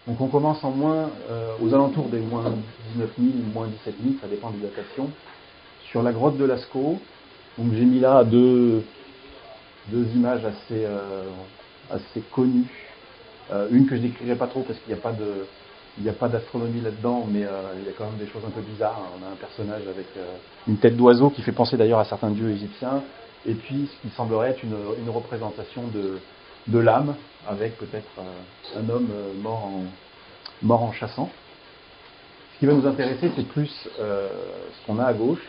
Donc on commence aux alentours des moins 19 000, moins 17 000, ça dépend des datations, sur la grotte de Lascaux. Donc j'ai mis là deux images assez connues. Une que je décrirai pas trop parce qu'il n'y a pas d'astronomie là-dedans, mais il y a quand même des choses un peu bizarres. On a un personnage avec une tête d'oiseau qui fait penser d'ailleurs à certains dieux égyptiens, et puis ce qui semblerait être une représentation de l'âme, avec peut-être un homme mort en chassant. Ce qui va nous intéresser, c'est plus ce qu'on a à gauche.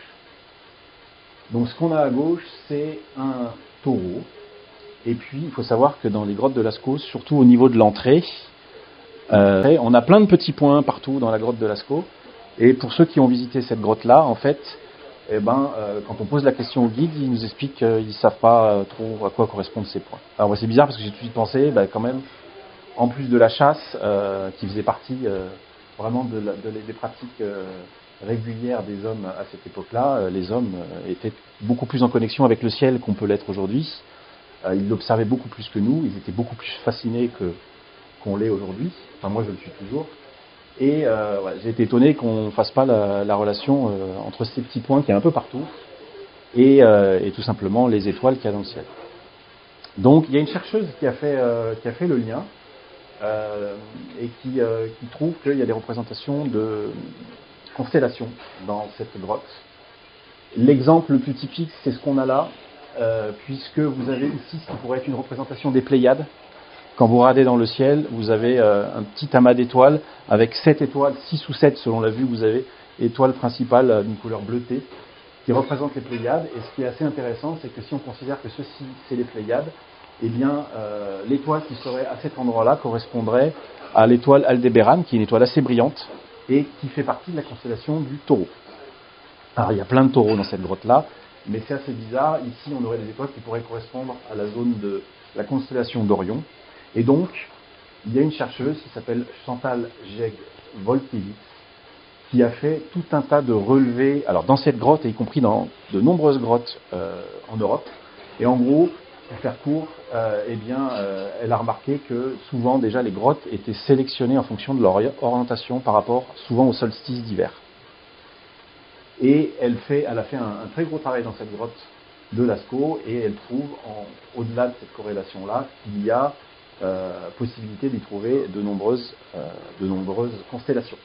Donc ce qu'on a à gauche, c'est un taureau. Et puis, il faut savoir que dans les grottes de Lascaux, surtout au niveau de l'entrée, on a plein de petits points partout dans la grotte de Lascaux. Et pour ceux qui ont visité cette grotte-là, en fait, quand on pose la question au guide, ils nous expliquent qu'ils ne savent pas trop à quoi correspondent ces points. Alors c'est bizarre parce que j'ai tout de suite pensé, quand même, en plus de la chasse, qui faisait partie vraiment des pratiques régulières des hommes à cette époque-là, les hommes étaient beaucoup plus en connexion avec le ciel qu'on peut l'être aujourd'hui. Ils l'observaient beaucoup plus que nous, ils étaient beaucoup plus fascinés qu'on l'est aujourd'hui. Enfin, moi, je le suis toujours. Et j'ai été étonné qu'on ne fasse pas la relation entre ces petits points qui est un peu partout et tout simplement les étoiles qu'il y a dans le ciel. Donc, il y a une chercheuse qui a fait le lien et qui trouve qu'il y a des représentations de constellations dans cette grotte. L'exemple le plus typique, c'est ce qu'on a là. Puisque vous avez ici ce qui pourrait être une représentation des Pléiades. Quand vous regardez dans le ciel, vous avez un petit amas d'étoiles avec 7 étoiles, 6 ou 7 selon la vue que vous avez, étoiles principales d'une couleur bleutée, qui représentent les Pléiades. Et ce qui est assez intéressant, c'est que si on considère que ceci, c'est les Pléiades, eh bien, l'étoile qui serait à cet endroit-là correspondrait à l'étoile Aldébaran, qui est une étoile assez brillante, et qui fait partie de la constellation du Taureau. Alors, il y a plein de taureaux dans cette grotte-là, mais c'est assez bizarre. Ici, on aurait des étoiles qui pourraient correspondre à la zone de la constellation d'Orion. Et donc, il y a une chercheuse qui s'appelle Chantal Jegg-Volkiewicz qui a fait tout un tas de relevés, alors dans cette grotte, et y compris dans de nombreuses grottes en Europe. Et en gros, pour faire court, elle a remarqué que souvent, déjà, les grottes étaient sélectionnées en fonction de leur orientation par rapport souvent au solstice d'hiver. Et elle a fait un très gros travail dans cette grotte de Lascaux et elle trouve, au-delà de cette corrélation-là, qu'il y a possibilité d'y trouver de nombreuses constellations.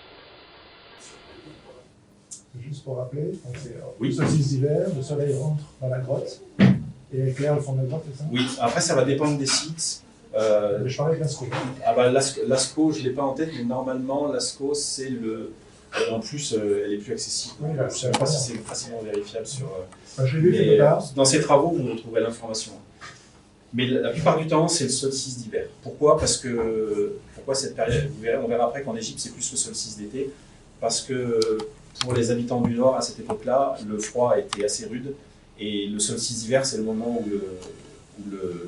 Juste pour rappeler, donc c'est oui. Solstice d'hiver, le soleil rentre dans la grotte et éclaire le fond de la grotte, c'est ça? Oui, après ça va dépendre des sites. Mais je parlais de Lascaux. Lascaux, je ne l'ai pas en tête, mais normalement, Lascaux, c'est le... En plus, elle est plus accessible. Oui, je ne sais pas si c'est facilement vérifiable sur... je l'ai vu quelque part. Dans ces travaux, vous trouverez l'information. Mais la plupart du temps, c'est le solstice d'hiver. Pourquoi cette période? On verra après qu'en Égypte, c'est plus le solstice d'été. Parce que pour les habitants du Nord, à cette époque-là, le froid était assez rude. Et le solstice d'hiver, c'est le moment où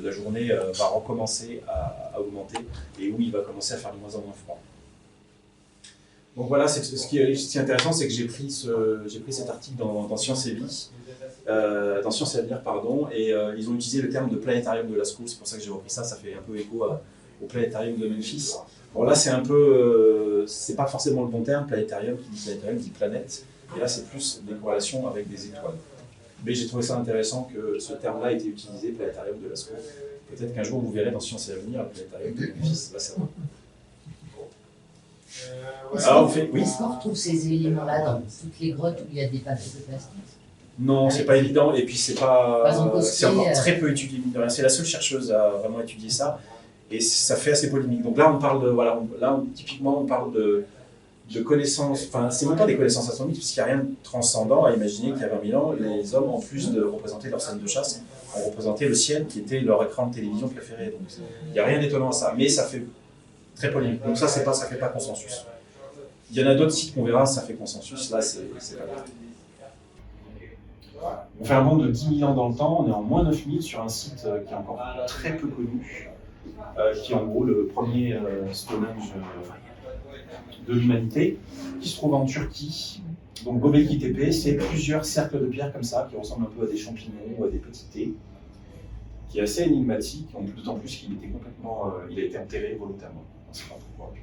la journée va recommencer à augmenter et où il va commencer à faire de moins en moins froid. Donc voilà, ce qui est intéressant, c'est que j'ai pris cet article dans Science et Vie, dans Science et Avenir, pardon, et ils ont utilisé le terme de planétarium de Lascaux. C'est pour ça que j'ai repris ça. Ça fait un peu écho au planétarium de Memphis. Bon là, c'est un peu, c'est pas forcément le bon terme. Planétarium, qui dit planétarium dit planète, et là c'est plus des corrélations avec des étoiles. Mais j'ai trouvé ça intéressant que ce terme-là ait été utilisé, planétarium de Lascaux. Peut-être qu'un jour vous verrez dans Science et Avenir, le planétarium de Memphis, là ça va. Alors, est-ce qu'on retrouve ces éléments-là dans toutes les grottes où il y a des papiers de plastique? Non, c'est pas évident, et puis c'est encore très peu étudié, mine de rien. C'est la seule chercheuse à vraiment étudier ça, et ça fait assez polémique. Donc là, on parle typiquement, on parle de connaissances, enfin, c'est même pas des connaissances astronomiques, puisqu'il n'y a rien de transcendant à imaginer qu'il y a 20 000 ans, les hommes, en plus de représenter leur scène de chasse, ont représenté le ciel qui était leur écran de télévision préféré. Donc il n'y a rien d'étonnant à ça, mais ça fait très polémique. Donc ça fait pas consensus. Il y en a d'autres sites qu'on verra, ça fait consensus. Là, c'est pas grave. On fait un bond de 10 000 ans dans le temps. On est en moins 9 000 sur un site qui est encore très peu connu, qui est en gros le premier Stonehenge de l'humanité, qui se trouve en Turquie. Donc Göbekli Tepe, c'est plusieurs cercles de pierre comme ça, qui ressemblent un peu à des champignons ou à des petits thés, qui est assez énigmatique, d'autant plus qu'il était il a été enterré volontairement. On ne sait pas pourquoi.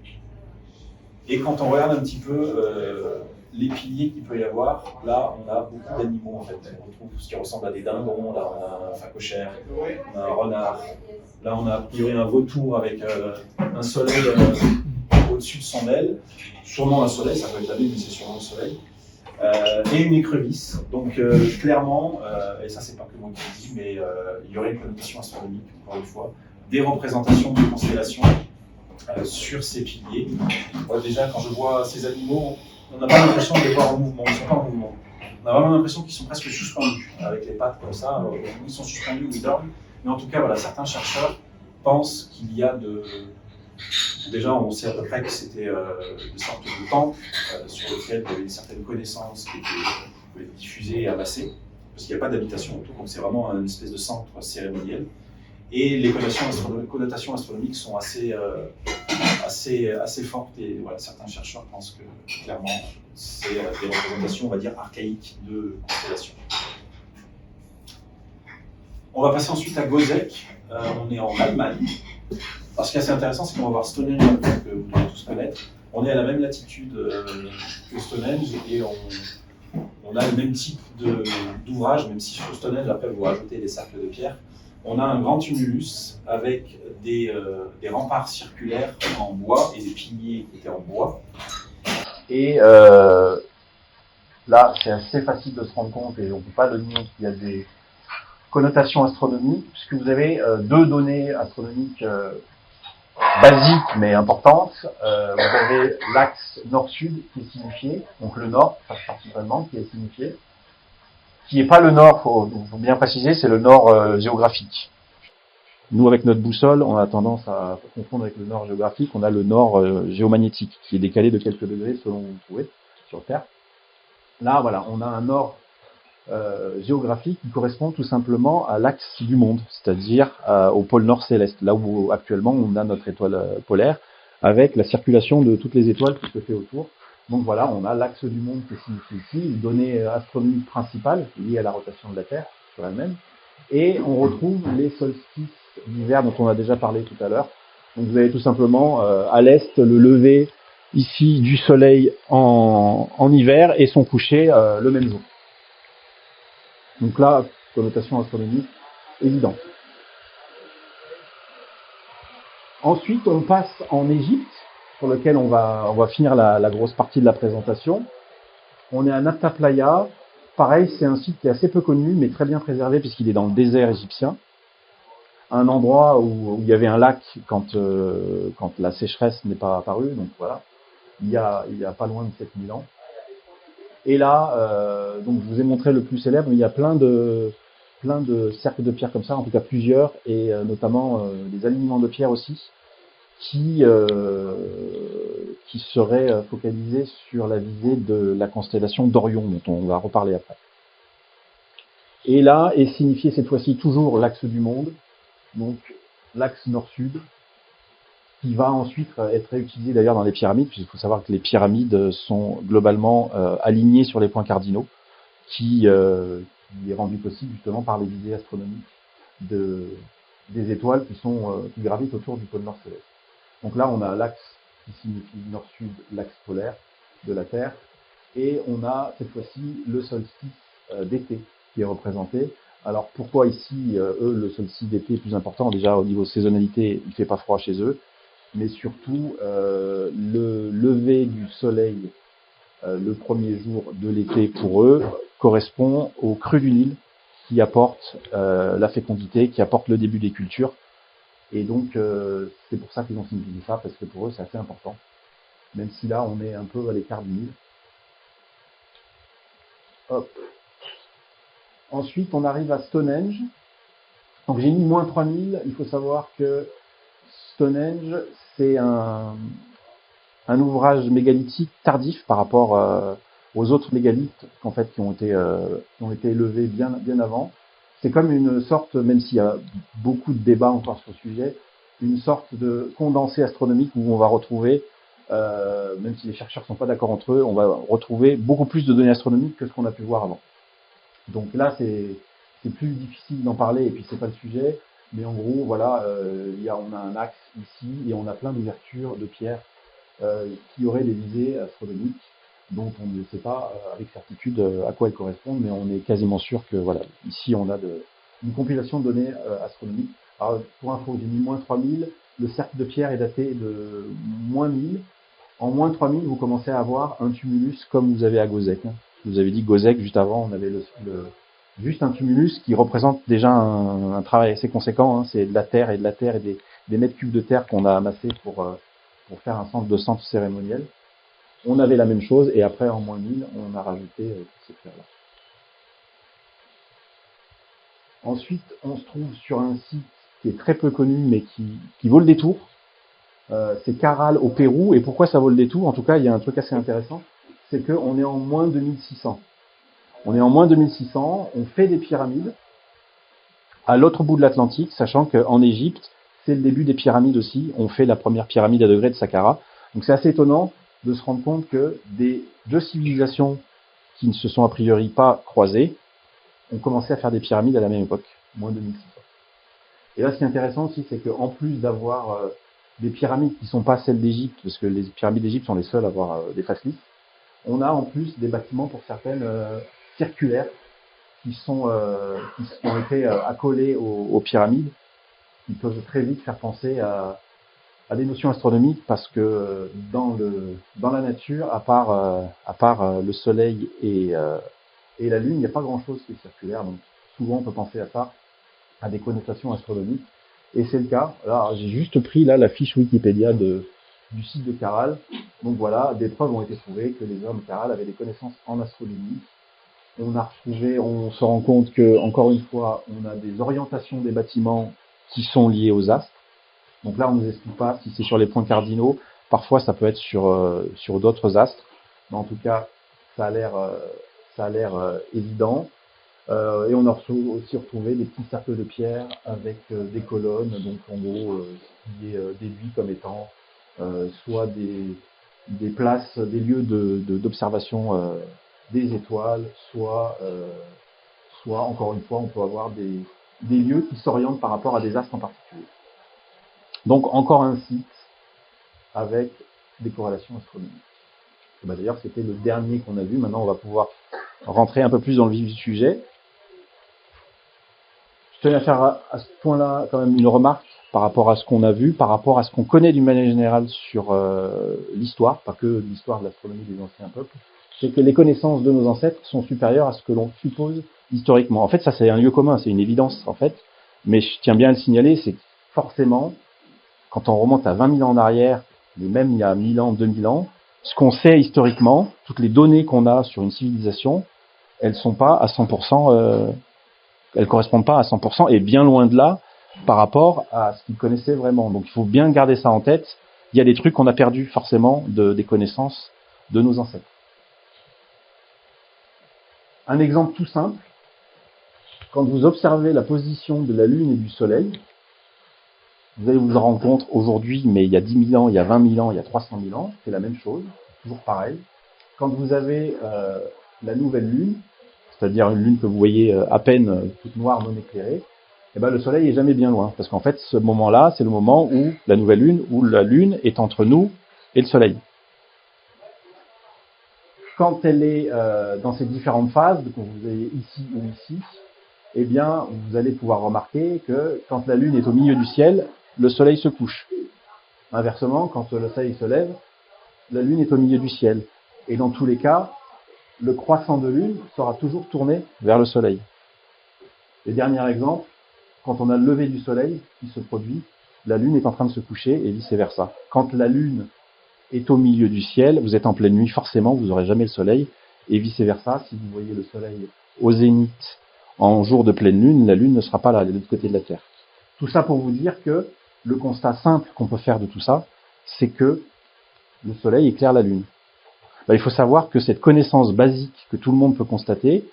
Et quand on regarde un petit peu les piliers qu'il peut y avoir, là, on a beaucoup d'animaux en fait. On retrouve ce qui ressemble à des dindons, là, on a un phacochère, on a un renard, là, on a a priori un vautour avec un soleil au-dessus de son aile, sûrement un soleil, ça peut être la lune, mais c'est sûrement le soleil. Et une écrevisse. Donc clairement, et ça c'est pas que moi qui le dis, mais il y aurait une connotation astronomique, encore une fois, des représentations de constellations sur ces piliers. Moi déjà, quand je vois ces animaux, on n'a pas l'impression de les voir en mouvement, ils ne sont pas en mouvement. On a vraiment l'impression qu'ils sont presque suspendus, avec les pattes comme ça, ils sont suspendus ou ils dorment. Mais en tout cas, voilà, certains chercheurs pensent qu'il y a de... Déjà, on sait à peu près que c'était des sortes de temples sur lesquels il y avait une certaine connaissance qui était diffusée et amassée, parce qu'il n'y a pas d'habitation autour, donc c'est vraiment une espèce de centre cérémoniel. Et les connotations astronomiques sont assez fortes, et voilà, certains chercheurs pensent que clairement c'est des représentations, on va dire, archaïques de constellations. On va passer ensuite à Gozek, on est en Allemagne. Alors, ce qui est assez intéressant, c'est qu'on va voir Stonehenge, que vous devez tous connaître. On est à la même latitude que Stonehenge et on a le même type d'ouvrage, même si sur Stonehenge, après, vous rajoutez des cercles de pierre. On a un grand tumulus avec des remparts circulaires en bois et des piliers qui étaient en bois. Et là, c'est assez facile de se rendre compte, et on ne peut pas le nier, qu'il y a des connotations astronomiques, puisque vous avez deux données astronomiques basiques mais importantes. Vous avez l'axe nord-sud qui est signifié, donc le nord principalement qui est signifié, qui n'est pas le nord, faut bien préciser, c'est le nord géographique. Nous, avec notre boussole, on a tendance à confondre avec le nord géographique, on a le nord géomagnétique, qui est décalé de quelques degrés selon où vous trouvez sur Terre. Là, voilà, on a un nord géographique qui correspond tout simplement à l'axe du monde, c'est-à-dire au pôle nord céleste, là où actuellement on a notre étoile polaire, avec la circulation de toutes les étoiles qui se fait autour. Donc voilà, on a l'axe du monde qui est signifié ici, une donnée astronomique principale liée à la rotation de la Terre sur elle-même, et on retrouve les solstices d'hiver dont on a déjà parlé tout à l'heure. Donc vous avez tout simplement à l'est le lever ici du soleil en hiver et son coucher le même jour. Donc là, connotation astronomique évidente. Ensuite, on passe en Égypte, sur lequel on va finir la grosse partie de la présentation. On est à Nabta Playa. Pareil, c'est un site qui est assez peu connu, mais très bien préservé puisqu'il est dans le désert égyptien. Un endroit où il y avait un lac quand la sécheresse n'est pas apparue. Donc voilà, il y a pas loin de 7000 ans. Et là, donc je vous ai montré le plus célèbre, mais il y a plein de cercles de pierre comme ça, en tout cas plusieurs, et notamment des alignements de pierre aussi, qui seraient focalisés sur la visée de la constellation d'Orion, dont on va reparler après. Et là est signifié cette fois-ci toujours l'axe du monde, donc l'axe nord-sud, qui va ensuite être réutilisé d'ailleurs dans les pyramides, puisqu'il faut savoir que les pyramides sont globalement alignées sur les points cardinaux, qui est rendu possible justement par les visées astronomiques des étoiles qui gravitent autour du pôle nord céleste. Donc là, on a l'axe qui signifie nord-sud, l'axe polaire de la Terre, et on a cette fois-ci le solstice d'été qui est représenté. Alors pourquoi ici, le solstice d'été est plus important? Déjà au niveau saisonnalité, il ne fait pas froid chez eux, mais surtout le lever du soleil le premier jour de l'été pour eux correspond au creux du Nil qui apporte la fécondité, qui apporte le début des cultures. Et donc c'est pour ça qu'ils ont signifié ça, parce que pour eux c'est assez important, même si là on est un peu à l'écart du Nil. Hop. Ensuite on arrive à Stonehenge. Donc j'ai mis moins 3000, il faut savoir que Stonehenge c'est un ouvrage mégalithique tardif par rapport aux autres mégalithes en fait, qui ont été élevés bien avant. C'est comme une sorte, même s'il y a beaucoup de débats encore sur le sujet, une sorte de condensé astronomique où on va retrouver, même si les chercheurs ne sont pas d'accord entre eux, on va retrouver beaucoup plus de données astronomiques que ce qu'on a pu voir avant. Donc là, c'est plus difficile d'en parler, et puis c'est pas le sujet, mais en gros, voilà, on a un axe ici, et on a plein d'ouvertures de pierre qui auraient des visées astronomiques dont on ne sait pas avec certitude à quoi elles correspondent, mais on est quasiment sûr que voilà, ici on a une compilation de données astronomiques. Alors, pour info, j'ai mis moins 3000, le cercle de Pierre est daté de moins 1000. En moins 3000, vous commencez à avoir un tumulus comme vous avez à Gozek. Je vous avais dit Gozek juste avant, on avait juste un tumulus qui représente déjà un travail assez conséquent. C'est de la terre et des mètres cubes de terre qu'on a amassé pour faire un centre cérémoniel. On avait la même chose et après en moins 1000, on a rajouté ces pierres-là. Ensuite, on se trouve sur un site qui est très peu connu mais qui vaut le détour. C'est Caral au Pérou. Et pourquoi ça vaut le détour? En tout cas, il y a un truc assez intéressant, c'est qu'on est en moins 2600. On est en moins 2600, on fait des pyramides à l'autre bout de l'Atlantique, sachant qu'en Égypte, c'est le début des pyramides aussi. On fait la première pyramide à degrés de Saqqara. Donc c'est assez étonnant de se rendre compte que des deux civilisations qui ne se sont a priori pas croisées ont commencé à faire des pyramides à la même époque, moins 2600. Et là, ce qui est intéressant aussi, c'est qu'en plus d'avoir des pyramides qui ne sont pas celles d'Égypte, parce que les pyramides d'Égypte sont les seules à avoir des faces lisses, on a en plus des bâtiments pour certaines circulaires qui ont été accolés aux pyramides, qui peuvent très vite faire penser à des notions astronomiques, parce que dans la nature, à part le Soleil et la Lune, il n'y a pas grand-chose qui est circulaire. Donc souvent, on peut penser à ça, à des connotations astronomiques. Et c'est le cas. Là, j'ai juste pris la fiche Wikipédia du site de Caral. Donc voilà, des preuves ont été trouvées que les hommes Caral avaient des connaissances en astronomie. On se rend compte que, encore une fois, on a des orientations des bâtiments qui sont liées aux astres. Donc là, on ne nous explique pas si c'est sur les points cardinaux. Parfois, ça peut être sur d'autres astres. Mais en tout cas, ça a l'air évident. Et on a aussi retrouvé des petits cercles de pierre avec des colonnes, donc en gros, qui est déduit comme étant soit des places, des lieux d'observation des étoiles, soit encore une fois, on peut avoir des lieux qui s'orientent par rapport à des astres en particulier. Donc encore un site avec des corrélations astronomiques. D'ailleurs, c'était le dernier qu'on a vu. Maintenant, on va pouvoir rentrer un peu plus dans le vif du sujet. Je tenais à faire à ce point-là quand même une remarque par rapport à ce qu'on a vu, par rapport à ce qu'on connaît d'une manière générale sur l'histoire, pas que l'histoire de l'astronomie des anciens peuples, c'est que les connaissances de nos ancêtres sont supérieures à ce que l'on suppose historiquement. En fait, ça c'est un lieu commun, c'est une évidence en fait, mais je tiens bien à le signaler, c'est que forcément, quand on remonte à 20 000 ans en arrière, et même il y a 1000 ans, 2000 ans, ce qu'on sait historiquement, toutes les données qu'on a sur une civilisation, elles sont pas à 100%, elles correspondent pas à 100% et bien loin de là par rapport à ce qu'ils connaissaient vraiment. Donc il faut bien garder ça en tête. Il y a des trucs qu'on a perdus forcément des connaissances de nos ancêtres. Un exemple tout simple, quand vous observez la position de la Lune et du Soleil, vous allez vous en rendre compte aujourd'hui, mais il y a 10 000 ans, il y a 20 000 ans, il y a 300 000 ans, c'est la même chose, toujours pareil. Quand vous avez la nouvelle Lune, c'est-à-dire une Lune que vous voyez à peine toute noire, non éclairée, et ben le Soleil est jamais bien loin, parce qu'en fait, ce moment-là, c'est le moment où la nouvelle Lune, où la Lune est entre nous et le Soleil. Quand elle est dans ces différentes phases, que vous avez ici ou ici, eh bien, vous allez pouvoir remarquer que quand la Lune est au milieu du ciel, le Soleil se couche. Inversement, quand le Soleil se lève, la Lune est au milieu du ciel. Et dans tous les cas, le croissant de Lune sera toujours tourné vers le Soleil. Et dernier exemple, quand on a le lever du Soleil qui se produit, la Lune est en train de se coucher et vice-versa. Quand la Lune est au milieu du ciel, vous êtes en pleine nuit, forcément, vous n'aurez jamais le Soleil, et vice-versa, si vous voyez le Soleil au zénith en jour de pleine Lune, la Lune ne sera pas là, de l'autre côté de la Terre. Tout ça pour vous dire que le constat simple qu'on peut faire de tout ça, c'est que le Soleil éclaire la Lune. Il faut savoir que cette connaissance basique que tout le monde peut constater,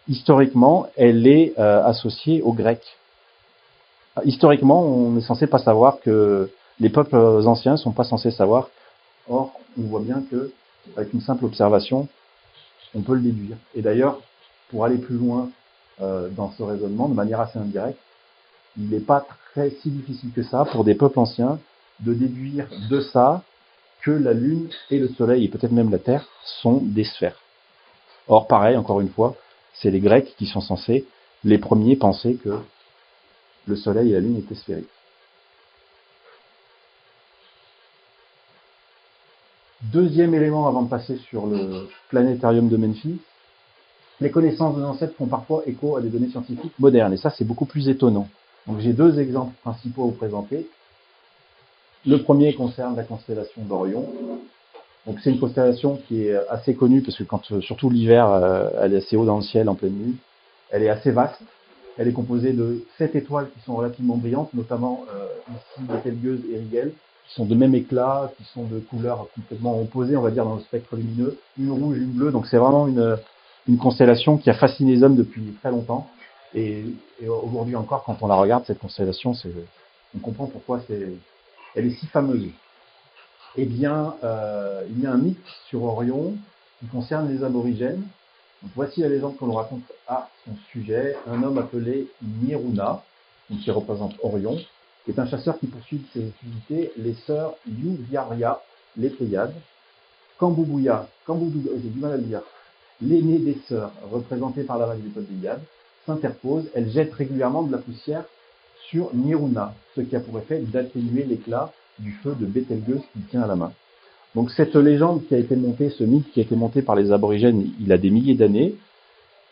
historiquement, elle est associée aux Grecs. Historiquement, on est censé pas savoir que les peuples anciens sont pas censés savoir. Or, on voit bien que, avec une simple observation, on peut le déduire. Et d'ailleurs, pour aller plus loin dans ce raisonnement, de manière assez indirecte, il n'est pas si difficile que ça pour des peuples anciens de déduire de ça que la Lune et le Soleil, et peut-être même la Terre, sont des sphères. Or, pareil, encore une fois, c'est les Grecs qui sont censés, les premiers, penser que le Soleil et la Lune étaient sphériques. Deuxième élément avant de passer sur le planétarium de Memphis, les connaissances de nos ancêtres font parfois écho à des données scientifiques modernes, et ça c'est beaucoup plus étonnant. Donc j'ai deux exemples principaux à vous présenter. Le premier concerne la constellation d'Orion. Donc c'est une constellation qui est assez connue, parce que surtout l'hiver, elle est assez haut dans le ciel en pleine nuit, elle est assez vaste. Elle est composée de 7 étoiles qui sont relativement brillantes, notamment ici Betelgeuse et Rigel, qui sont de même éclat, qui sont de couleurs complètement opposées, on va dire, dans le spectre lumineux, une rouge, une bleue. Donc c'est vraiment une constellation qui a fasciné les hommes depuis très longtemps. Et aujourd'hui encore, quand on la regarde, cette constellation, on comprend pourquoi elle est si fameuse. Eh bien, il y a un mythe sur Orion qui concerne les aborigènes. Donc, voici la légende qu'on nous raconte à son sujet. Un homme appelé Niruna, qui représente Orion, est un chasseur qui poursuit de ses activités les sœurs Yuviaria, les Pléiades, Kambubuya, j'ai du mal à le dire, l'aînée des sœurs, représentée par la vague des Pléiades, s'interpose. Elle jette régulièrement de la poussière sur Niruna, ce qui a pour effet d'atténuer l'éclat du feu de Betelgeuse qu'il tient à la main. Donc cette légende qui a été montée, ce mythe qui a été monté par les aborigènes, il a des milliers d'années.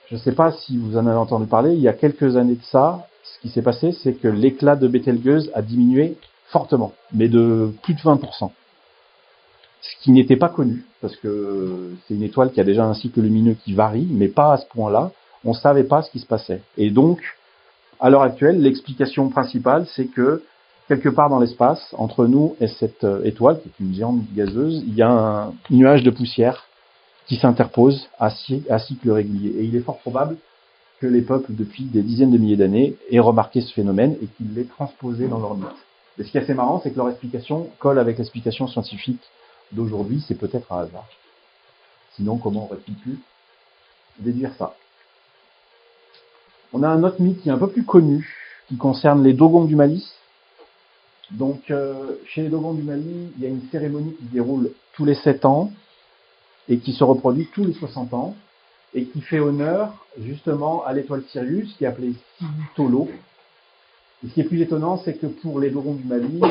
Je ne sais pas si vous en avez entendu parler, il y a quelques années de ça, ce qui s'est passé, c'est que l'éclat de Betelgeuse a diminué fortement, mais de plus de 20%. Ce qui n'était pas connu, parce que c'est une étoile qui a déjà un cycle lumineux qui varie, mais pas à ce point-là. On ne savait pas ce qui se passait. Et donc, à l'heure actuelle, l'explication principale, c'est que quelque part dans l'espace, entre nous et cette étoile, qui est une géante gazeuse, il y a un nuage de poussière qui s'interpose à cycle régulier. Et il est fort probable que les peuples, depuis des dizaines de milliers d'années, aient remarqué ce phénomène et qu'ils l'aient transposé dans leur mythe. Et ce qui est assez marrant, c'est que leur explication colle avec l'explication scientifique d'aujourd'hui, c'est peut-être un hasard. Sinon, comment aurait-il pu déduire ça? On a un autre mythe qui est un peu plus connu, qui concerne les Dogons du Mali. Donc, chez les Dogons du Mali, il y a une cérémonie qui se déroule tous les 7 ans et qui se reproduit tous les 60 ans et qui fait honneur justement à l'étoile Sirius, qui est appelée Tolo. Et ce qui est plus étonnant, c'est que pour les Dogons du Mali,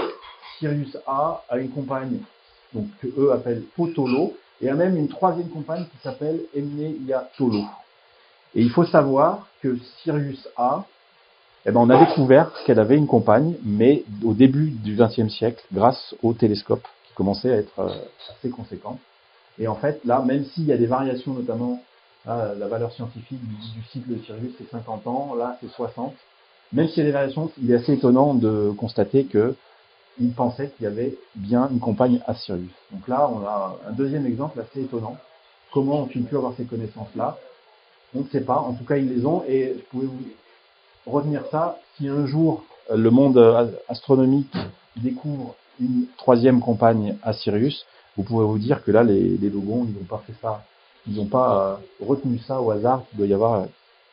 Sirius A une compagne, donc que eux appellent Potolo, et a même une troisième compagne qui s'appelle Tolo. Et il faut savoir que Sirius A, on a découvert qu'elle avait une compagne, mais au début du XXe siècle, grâce au télescope, qui commençait à être assez conséquent. Et en fait, là, même s'il y a des variations, notamment, la valeur scientifique du cycle de Sirius, c'est 50 ans, là, c'est 60. Même s'il y a des variations, il est assez étonnant de constater qu'il pensait qu'il y avait bien une compagne à Sirius. Donc là, on a un deuxième exemple assez étonnant. Comment ont-ils pu avoir ces connaissances-là? On ne sait pas. En tout cas, ils les ont, et je pouvais vous retenir ça. Si un jour, le monde astronomique découvre une troisième compagne à Sirius, vous pouvez vous dire que là, les Dogons, ils n'ont pas fait ça. Ils n'ont pas retenu ça au hasard, qu'il doit y avoir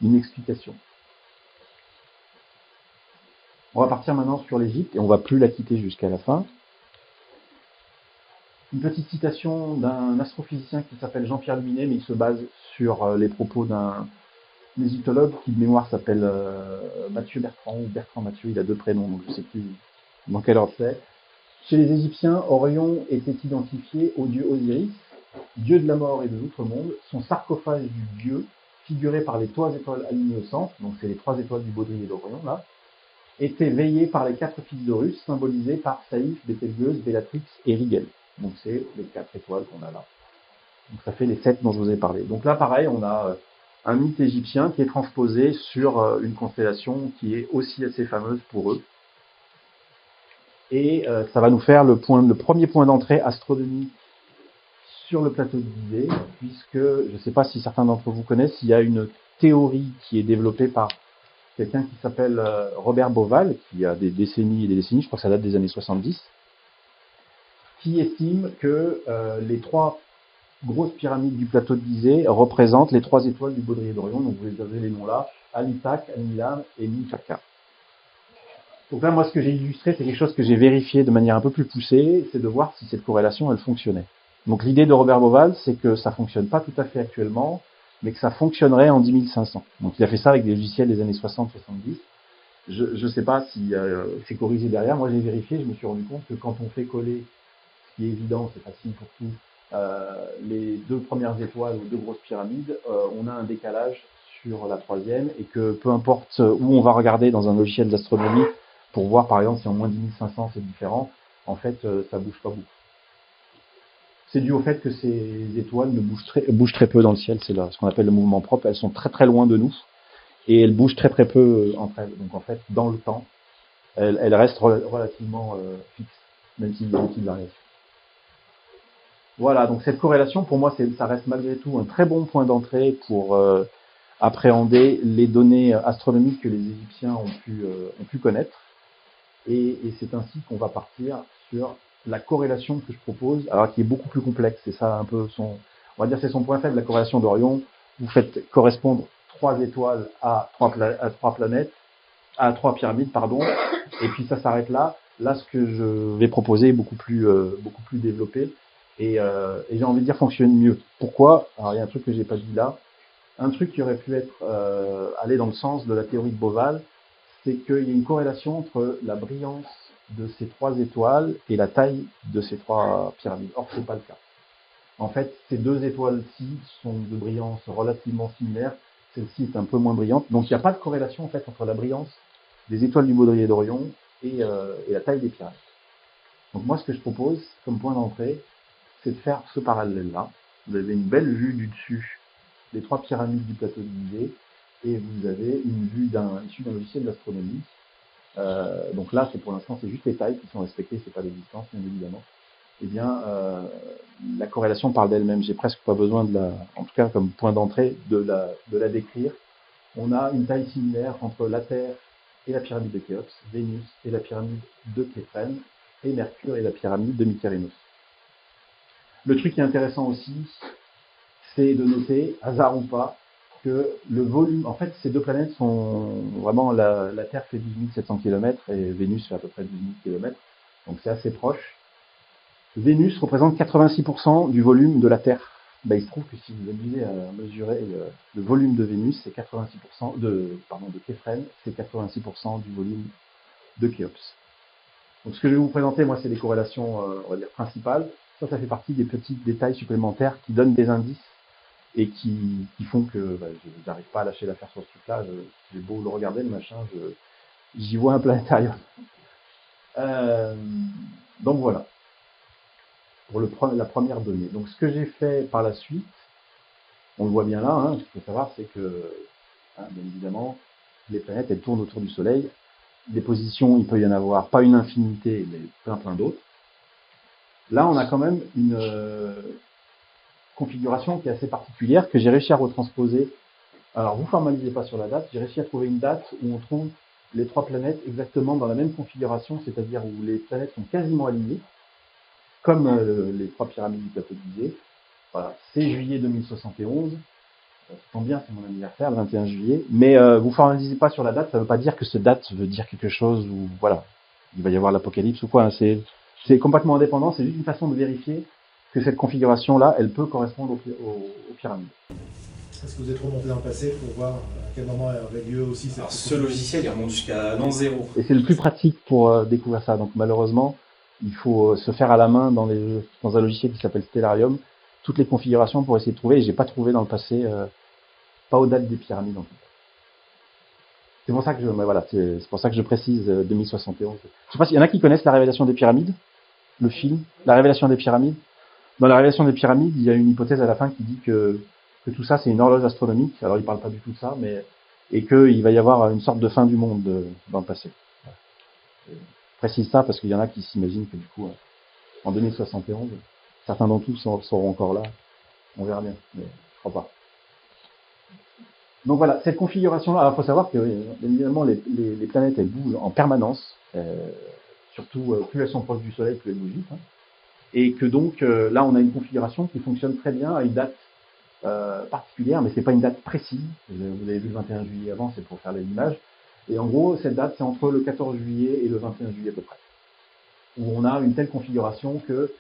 une explication. On va partir maintenant sur l'Égypte, et on ne va plus la quitter jusqu'à la fin. Une petite citation d'un astrophysicien qui s'appelle Jean-Pierre Luminet, mais il se base sur les propos d'un égyptologue qui de mémoire s'appelle Mathieu Bertrand, ou Bertrand Mathieu, il a 2 prénoms, donc je ne sais plus dans quel ordre c'est. Chez les Égyptiens, Orion était identifié au dieu Osiris, dieu de la mort et de l'outre-monde. Son sarcophage du dieu, figuré par les 3 étoiles alignées au centre, donc c'est les 3 étoiles du baudrier d'Orion, là, était veillé par les 4 fils d'Horus, symbolisés par Saïf, Bételgeuse, Bellatrix et Rigel. Donc c'est les 4 étoiles qu'on a là. Donc ça fait les 7 dont je vous ai parlé. Donc là, pareil, on a un mythe égyptien qui est transposé sur une constellation qui est aussi assez fameuse pour eux. Et ça va nous faire le premier point d'entrée astronomique sur le plateau de Gizeh, puisque, je ne sais pas si certains d'entre vous connaissent, il y a une théorie qui est développée par quelqu'un qui s'appelle Robert Bauval, qui a des décennies et des décennies, je crois que ça date des années 70, qui estime que les 3 grosses pyramides du plateau de Gizeh représentent les 3 étoiles du baudrier d'Orion. Donc vous avez les noms là, Al-Itak, Al-Nilam et Nifaka. Donc là, moi, ce que j'ai illustré, c'est quelque chose que j'ai vérifié de manière un peu plus poussée, c'est de voir si cette corrélation, elle fonctionnait. Donc l'idée de Robert Bauval, c'est que ça fonctionne pas tout à fait actuellement, mais que ça fonctionnerait en 10 500. Donc il a fait ça avec des logiciels des années 60-70. Je sais pas si c'est corrigé derrière. Moi, j'ai vérifié, je me suis rendu compte que quand on fait coller, ce qui est évident, c'est facile pour tout, les deux premières étoiles ou deux grosses pyramides, on a un décalage sur la troisième, et que peu importe où on va regarder dans un logiciel d'astronomie pour voir par exemple si en moins 10 500 c'est différent, en fait ça bouge pas beaucoup. C'est dû au fait que ces étoiles bougent très peu dans le ciel, c'est ce qu'on appelle le mouvement propre, elles sont très très loin de nous, et elles bougent très très peu entre elles, donc en fait dans le temps, elles restent relativement fixes, même s'il y a une petite variation. Voilà, donc cette corrélation, pour moi, ça reste malgré tout un très bon point d'entrée pour appréhender les données astronomiques que les Égyptiens ont pu connaître. Et c'est ainsi qu'on va partir sur la corrélation que je propose, alors qui est beaucoup plus complexe. C'est ça un peu on va dire c'est son point faible, la corrélation d'Orion. Vous faites correspondre 3 étoiles à 3 planètes, à 3 pyramides, pardon, et puis ça s'arrête là. Là, ce que je vais proposer est beaucoup plus développé. Et j'ai envie de dire fonctionne mieux. Pourquoi? Alors il y a un truc que j'ai pas dit là. Un truc qui aurait pu être aller dans le sens de la théorie de Bauval, c'est qu'il y a une corrélation entre la brillance de ces 3 étoiles et la taille de ces 3 pyramides. Or, c'est pas le cas. En fait, ces 2 étoiles-ci sont de brillance relativement similaire. Celle-ci est un peu moins brillante. Donc, il n'y a pas de corrélation en fait entre la brillance des étoiles du baudrier d'Orion et la taille des pyramides. Donc, moi, ce que je propose comme point d'entrée, c'est de faire ce parallèle-là. Vous avez une belle vue du dessus des 3 pyramides du plateau de Gizeh, et vous avez une vue issue d'un logiciel d'astronomie. Donc là, pour l'instant, c'est juste les tailles qui sont respectées, c'est pas les distances, bien évidemment. Eh bien, la corrélation parle d'elle-même. J'ai presque pas besoin en tout cas comme point d'entrée, de la décrire. On a une taille similaire entre la Terre et la pyramide de Khéops, Vénus et la pyramide de Képhren, et Mercure et la pyramide de Mykérinos. Le truc qui est intéressant aussi, c'est de noter, hasard ou pas, que le volume, en fait, ces 2 planètes sont vraiment, la Terre fait 12 700 km et Vénus fait à peu près 12 000 km, donc c'est assez proche. Vénus représente 86% du volume de la Terre. Ben, il se trouve que si vous amusez à mesurer le volume de Vénus, c'est 86% de Képhren, c'est 86% du volume de Khéops. Donc ce que je vais vous présenter, moi, c'est les corrélations, on va dire, principales. Ça fait partie des petits détails supplémentaires qui donnent des indices et qui font que je n'arrive pas à lâcher l'affaire sur ce truc-là. J'ai beau le regarder, le machin, j'y vois un planétarium. Donc voilà, pour la première donnée. Donc ce que j'ai fait par la suite, on le voit bien là, hein, ce qu'il faut savoir, c'est que, bien évidemment, les planètes, elles tournent autour du Soleil. Des positions, il peut y en avoir, pas une infinité, mais plein d'autres. Là, on a quand même une configuration qui est assez particulière, que j'ai réussi à retransposer. Alors, vous formalisez pas sur la date, j'ai réussi à trouver une date où on trouve les 3 planètes exactement dans la même configuration, c'est-à-dire où les planètes sont quasiment alignées, comme les 3 pyramides du plateau de Gizeh. Voilà, c'est juillet 2071. Ça tombe bien, c'est mon anniversaire, le 21 juillet. Mais vous formalisez pas sur la date, ça veut pas dire que cette date veut dire quelque chose, ou voilà, il va y avoir l'apocalypse ou quoi. Hein, c'est complètement indépendant, c'est juste une façon de vérifier que cette configuration-là, elle peut correspondre aux pyramides. Est-ce que vous êtes remonté dans le passé pour voir à quel moment avait lieu aussi cette... Alors ce logiciel, il remonte jusqu'à l'an 0. Et c'est le plus pratique pour découvrir ça. Donc malheureusement, il faut se faire à la main dans un logiciel qui s'appelle Stellarium, toutes les configurations pour essayer de trouver, et j'ai pas trouvé dans le passé, pas aux dates des pyramides en tout cas. C'est pour ça que je précise 2071. Je sais pas s'il y en a qui connaissent la révélation des pyramides, le film, la révélation des pyramides. Dans la révélation des pyramides, il y a une hypothèse à la fin qui dit que tout ça c'est une horloge astronomique. Alors il parle pas du tout de ça, et qu'il va y avoir une sorte de fin du monde dans le passé. Je précise ça parce qu'il y en a qui s'imaginent que du coup, en 2071, certains d'entre eux seront encore là. On verra bien, mais je crois pas. Donc voilà, cette configuration-là, il faut savoir que évidemment les planètes elles bougent en permanence, surtout plus elles sont proches du Soleil, plus elles bougent vite. Hein. Et que donc là on a une configuration qui fonctionne très bien à une date particulière, mais c'est pas une date précise. Vous avez vu le 21 juillet avant, c'est pour faire l'image. Et en gros, cette date, c'est entre le 14 juillet et le 21 juillet à peu près, où on a une telle configuration que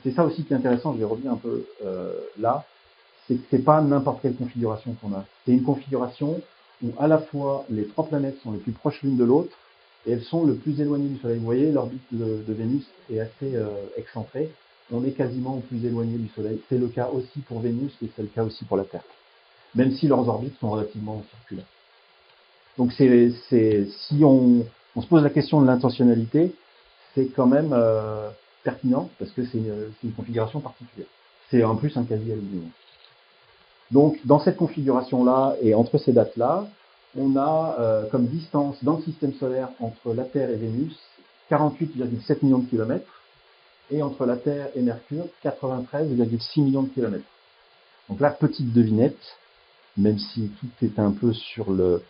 c'est ça aussi qui est intéressant, je vais revenir un peu là, c'est que c'est pas n'importe quelle configuration qu'on a. C'est une configuration où à la fois les trois planètes sont les plus proches l'une de l'autre et elles sont le plus éloignées du Soleil. Vous voyez, l'orbite de Vénus est assez excentrée. On est quasiment au plus éloigné du Soleil. C'est le cas aussi pour Vénus et c'est le cas aussi pour la Terre, même si leurs orbites sont relativement circulaires. Donc si on se pose la question de l'intentionnalité, c'est quand même pertinent parce que c'est une configuration particulière. C'est en plus un quasi-alignement. Donc dans cette configuration-là et entre ces dates-là, on a comme distance dans le système solaire entre la Terre et Vénus 48,7 millions de kilomètres et entre la Terre et Mercure 93,6 millions de kilomètres. Donc là, petite devinette, même si tout est un peu sur le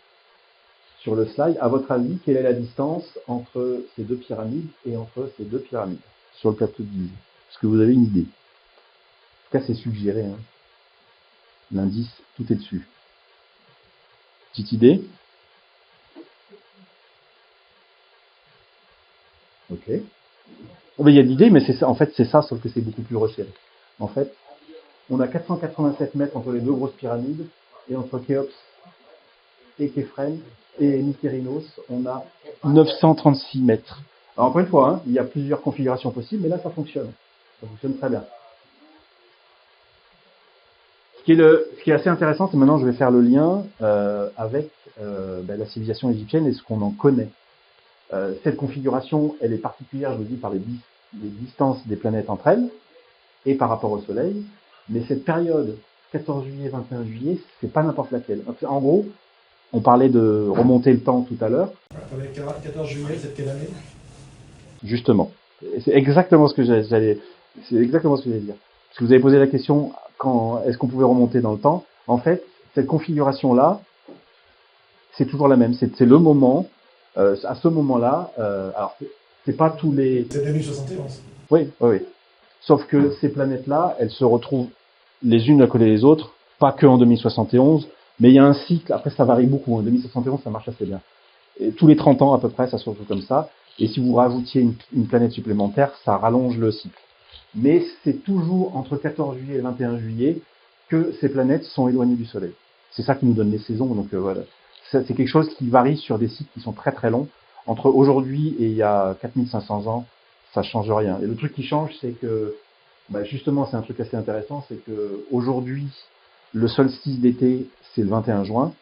slide, à votre avis, quelle est la distance entre ces deux pyramides et entre ces deux pyramides sur le plateau de Gizeh? Est-ce que vous avez une idée? En tout cas, c'est suggéré. Hein. L'indice, tout est dessus. Petite idée? Ok. Oh, il y a d'idées, mais c'est ça, en fait, c'est ça, sauf que c'est beaucoup plus resserré. En fait, on a 487 mètres entre les deux grosses pyramides, et entre Khéops et Képhren et Mykérinos, on a 936 mètres. Alors encore une fois, hein, il y a plusieurs configurations possibles, mais là ça fonctionne. Ça fonctionne très bien. Ce qui est assez intéressant, c'est maintenant je vais faire le lien avec la civilisation égyptienne et ce qu'on en connaît. Cette configuration, elle est particulière, je vous dis, par les distances des planètes entre elles et par rapport au Soleil. Mais cette période 14 juillet, 21 juillet, c'est pas n'importe laquelle. En gros, on parlait de remonter le temps tout à l'heure. Attendez, 14 juillet, c'est de quelle année? Justement. C'est exactement ce que j'allais dire. Parce que vous avez posé la question, est-ce qu'on pouvait remonter dans le temps? En fait, cette configuration-là, c'est toujours la même. C'est le moment, à ce moment-là, alors c'est pas tous les... C'est 2071. Oui. Sauf que ces planètes-là, elles se retrouvent les unes à côté des autres, pas que en 2071, mais il y a un cycle, après ça varie beaucoup, en 2071 ça marche assez bien. Et tous les 30 ans à peu près, ça se retrouve comme ça, et si vous rajoutiez une planète supplémentaire, ça rallonge le cycle. Mais c'est toujours entre 14 juillet et 21 juillet que ces planètes sont éloignées du Soleil. C'est ça qui nous donne les saisons, donc voilà. C'est quelque chose qui varie sur des cycles qui sont très très longs. Entre aujourd'hui et il y a 4500 ans, ça change rien. Et le truc qui change, c'est que, justement, c'est un truc assez intéressant, c'est que aujourd'hui, le solstice d'été, c'est le 21 juin.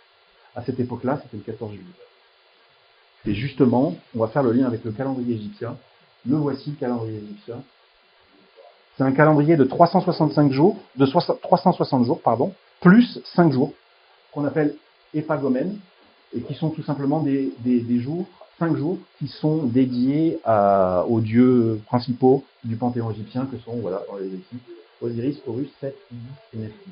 À cette époque-là, c'était le 14 juillet. Et justement, on va faire le lien avec le calendrier égyptien. Le voici, le calendrier égyptien. C'est un calendrier de 360 jours, plus 5 jours, qu'on appelle épagomènes, et qui sont tout simplement des jours, 5 jours, qui sont dédiés aux dieux principaux du panthéon égyptien, que sont, voilà, dans les équipes, Osiris, Horus, Seth, Isis et Nephthys.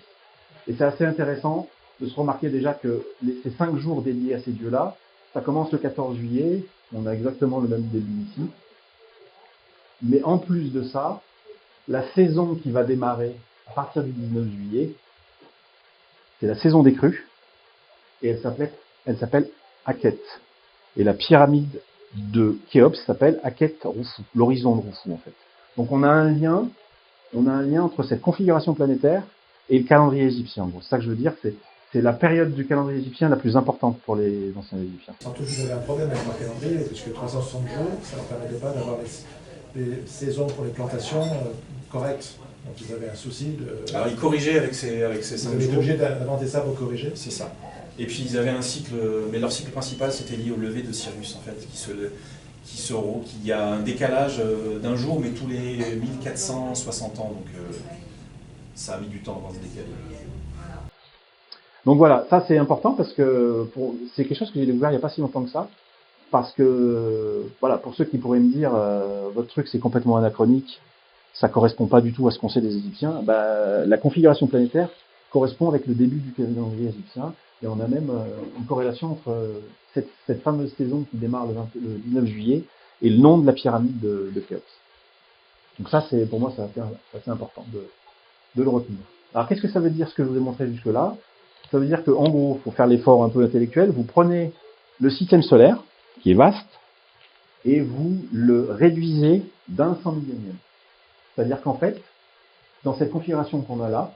Et c'est assez intéressant de se remarquer déjà que ces 5 jours dédiés à ces dieux-là, ça commence le 14 juillet, on a exactement le même début ici. Mais en plus de ça, la saison qui va démarrer à partir du 19 juillet, c'est la saison des crues, et elle s'appelle Akhet. Et la pyramide de Khéops s'appelle Akhet Roufou, l'horizon de Roufou en fait. Donc on a un lien entre cette configuration planétaire et le calendrier égyptien. Bon, c'est ça que je veux dire, c'est la période du calendrier égyptien la plus importante pour les anciens égyptiens. Surtout que vous avez un problème avec le calendrier, puisque 360 jours, ça ne permettait pas d'avoir les saisons pour les plantations correctes. Donc vous avez un souci de... Alors ils corrigeaient avec ces 5 Vous avez été jours. obligé d'inventer ça pour corriger. C'est ça. Et puis ils avaient un cycle, mais leur cycle principal c'était lié au lever de Sirius en fait, qui y a un décalage d'un jour, mais tous les 1460 ans, donc ça a mis du temps avant de se décaler. Donc voilà, ça c'est important parce que c'est quelque chose que j'ai découvert il n'y a pas si longtemps que ça, parce que voilà, pour ceux qui pourraient me dire votre truc c'est complètement anachronique, ça correspond pas du tout à ce qu'on sait des Égyptiens, la configuration planétaire correspond avec le début du calendrier égyptien, et on a même une corrélation entre cette fameuse saison qui démarre le 19 juillet et le nom de la pyramide de Khéops. Donc ça, pour moi, c'est assez important de le retenir. Alors qu'est-ce que ça veut dire ce que je vous ai montré jusque-là? Ça veut dire qu'en gros, il faut faire l'effort un peu intellectuel, vous prenez le système solaire, qui est vaste, et vous le réduisez d'un 100 millionième. C'est-à-dire qu'en fait, dans cette configuration qu'on a là,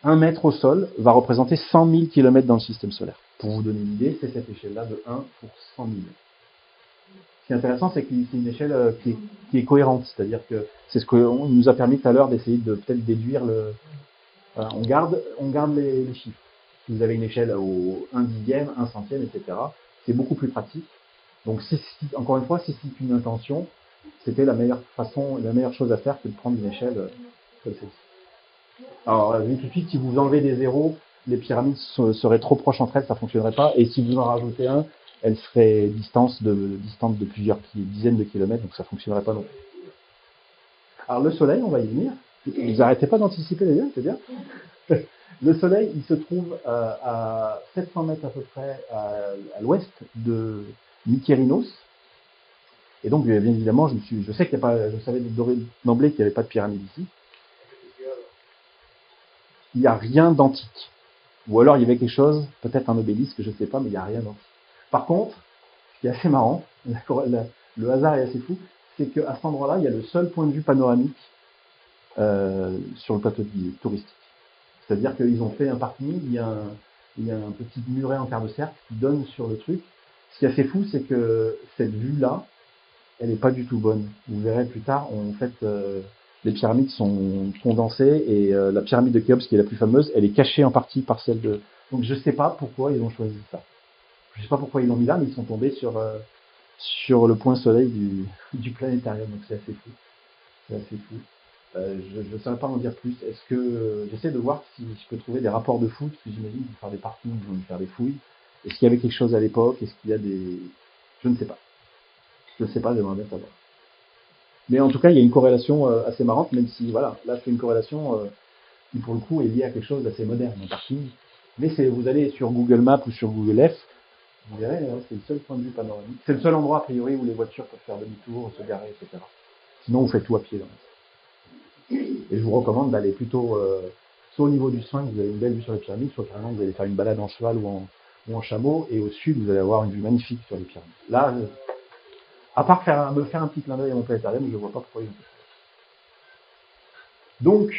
1 mètre au sol va représenter 100 000 km dans le système solaire. Pour vous donner une idée, c'est cette échelle-là de 1 pour 100 000. Ce qui est intéressant, c'est que c'est une échelle qui est cohérente. C'est-à-dire que c'est ce qu'on nous a permis tout à l'heure d'essayer de peut-être déduire le... Voilà, on garde les chiffres. Si vous avez une échelle au 1 dixième, 1 centième, etc., c'est beaucoup plus pratique. Donc, encore une fois, si c'est une intention, c'était la meilleure chose à faire que de prendre une échelle comme celle-ci. Alors, vu tout de suite, si vous enlevez des zéros, les pyramides seraient trop proches entre elles, ça fonctionnerait pas. Et si vous en rajoutez un, elles seraient distantes de plusieurs dizaines de kilomètres, donc ça fonctionnerait pas non plus. Alors, le Soleil, on va y venir. Vous n'arrêtez pas d'anticiper les liens, c'est bien. Le Soleil, il se trouve à 700 mètres à peu près à l'ouest de Mykérinos. Et donc, bien évidemment, je sais qu'il n'y a pas, je savais d'emblée qu'il n'y avait pas de pyramide ici. Il n'y a rien d'antique. Ou alors, il y avait quelque chose, peut-être un obélisque, je ne sais pas, mais il n'y a rien d'antique. Par contre, ce qui est assez marrant, le hasard est assez fou, c'est qu'à cet endroit-là, il y a le seul point de vue panoramique sur le plateau touristique. C'est-à-dire qu'ils ont fait un parking, il y a un petit muret en quart de cercle qui donne sur le truc. Ce qui est assez fou, c'est que cette vue-là, elle n'est pas du tout bonne. Vous verrez plus tard, en fait, les pyramides sont condensées et la pyramide de Khéops, qui est la plus fameuse, elle est cachée en partie par celle de... Donc je ne sais pas pourquoi ils ont choisi ça. Je ne sais pas pourquoi ils l'ont mis là, mais ils sont tombés sur le point soleil du planétarium. Donc c'est assez fou. C'est assez fou. Je ne saurais pas en dire plus. Est-ce que j'essaie de voir si je peux trouver des rapports de fouilles, parce que j'imagine qu'ils vont faire des parkings, ils vont faire des fouilles. Est-ce qu'il y avait quelque chose à l'époque? Est-ce qu'il y a des... Je ne sais pas. Je ne sais pas, j'aimerais bien savoir. Mais en tout cas, il y a une corrélation assez marrante, même si, voilà, là, c'est une corrélation qui, pour le coup, est liée à quelque chose d'assez moderne, un parking. Mais vous allez sur Google Maps ou sur Google F, vous verrez, c'est le seul point de vue panoramique. C'est le seul endroit, a priori, où les voitures peuvent faire demi-tour, se garer, etc. Sinon, vous faites tout à pied. Là. Et je vous recommande d'aller plutôt soit au niveau du Sphinx, vous avez une belle vue sur les pyramides, soit carrément vous allez faire une balade en cheval ou en chameau, et au sud, vous allez avoir une vue magnifique sur les pyramides. Là, à part me faire un petit clin d'œil à mon planétarium, je ne vois pas pourquoi ils ont fait ça. Donc,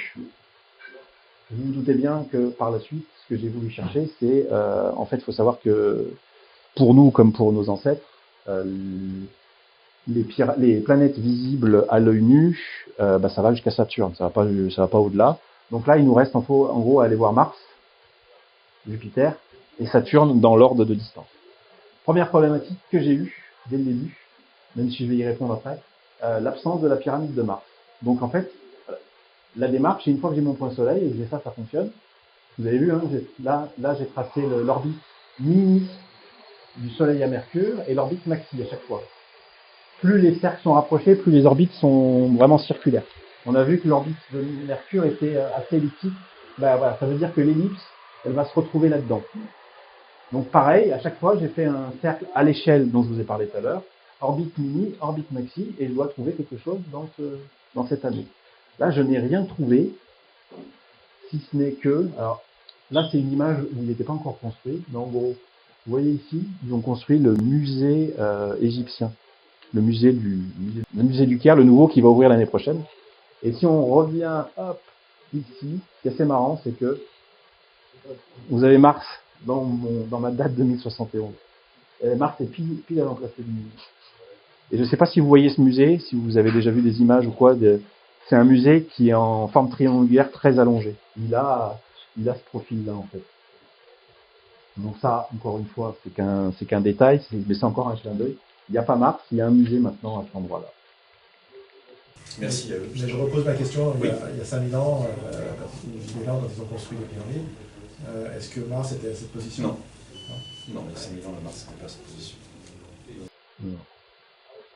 vous vous doutez bien que par la suite, ce que j'ai voulu chercher, c'est, en fait, il faut savoir que pour nous, comme pour nos ancêtres, les planètes visibles à l'œil nu, ça va jusqu'à Saturne, ça va pas au-delà. Donc là, il nous reste en gros à aller voir Mars, Jupiter et Saturne dans l'ordre de distance. Première problématique que j'ai eue dès le début, même si je vais y répondre après, l'absence de la pyramide de Mars. Donc en fait, la démarche, une fois que j'ai mon point soleil et que j'ai ça fonctionne. Vous avez vu, hein, là j'ai tracé l'orbite mini du soleil à Mercure et l'orbite maxi à chaque fois. Plus les cercles sont rapprochés, plus les orbites sont vraiment circulaires. On a vu que l'orbite de Mercure était assez elliptique. Voilà, ça veut dire que l'ellipse, elle va se retrouver là-dedans. Donc pareil, à chaque fois, j'ai fait un cercle à l'échelle dont je vous ai parlé tout à l'heure, orbite mini, orbite maxi, et je dois trouver quelque chose dans cette année. Là, je n'ai rien trouvé, si ce n'est que... Alors, là, c'est une image où il n'était pas encore construit, mais en gros, vous voyez ici, ils ont construit le musée égyptien. Le musée du Caire, le nouveau qui va ouvrir l'année prochaine. Et si on revient, hop, ici, ce qui est assez marrant, c'est que vous avez Mars dans ma date 2071. Et Mars est pile à l'emplacé du musée. Et je ne sais pas si vous voyez ce musée, si vous avez déjà vu des images ou quoi. C'est un musée qui est en forme triangulaire très allongée. Il a ce profil-là, en fait. Donc ça, encore une fois, c'est qu'un détail, mais c'est encore un clin d'œil. Il n'y a pas Mars, il y a un musée maintenant à cet endroit-là. Merci. Mais je repose ma question. Oui. Il y a 5000 ans, quand ils ont construit les pyramides, est-ce que Mars était à cette position? Non. Non, il y a 5000 ans, le Mars n'était pas à cette position. Non.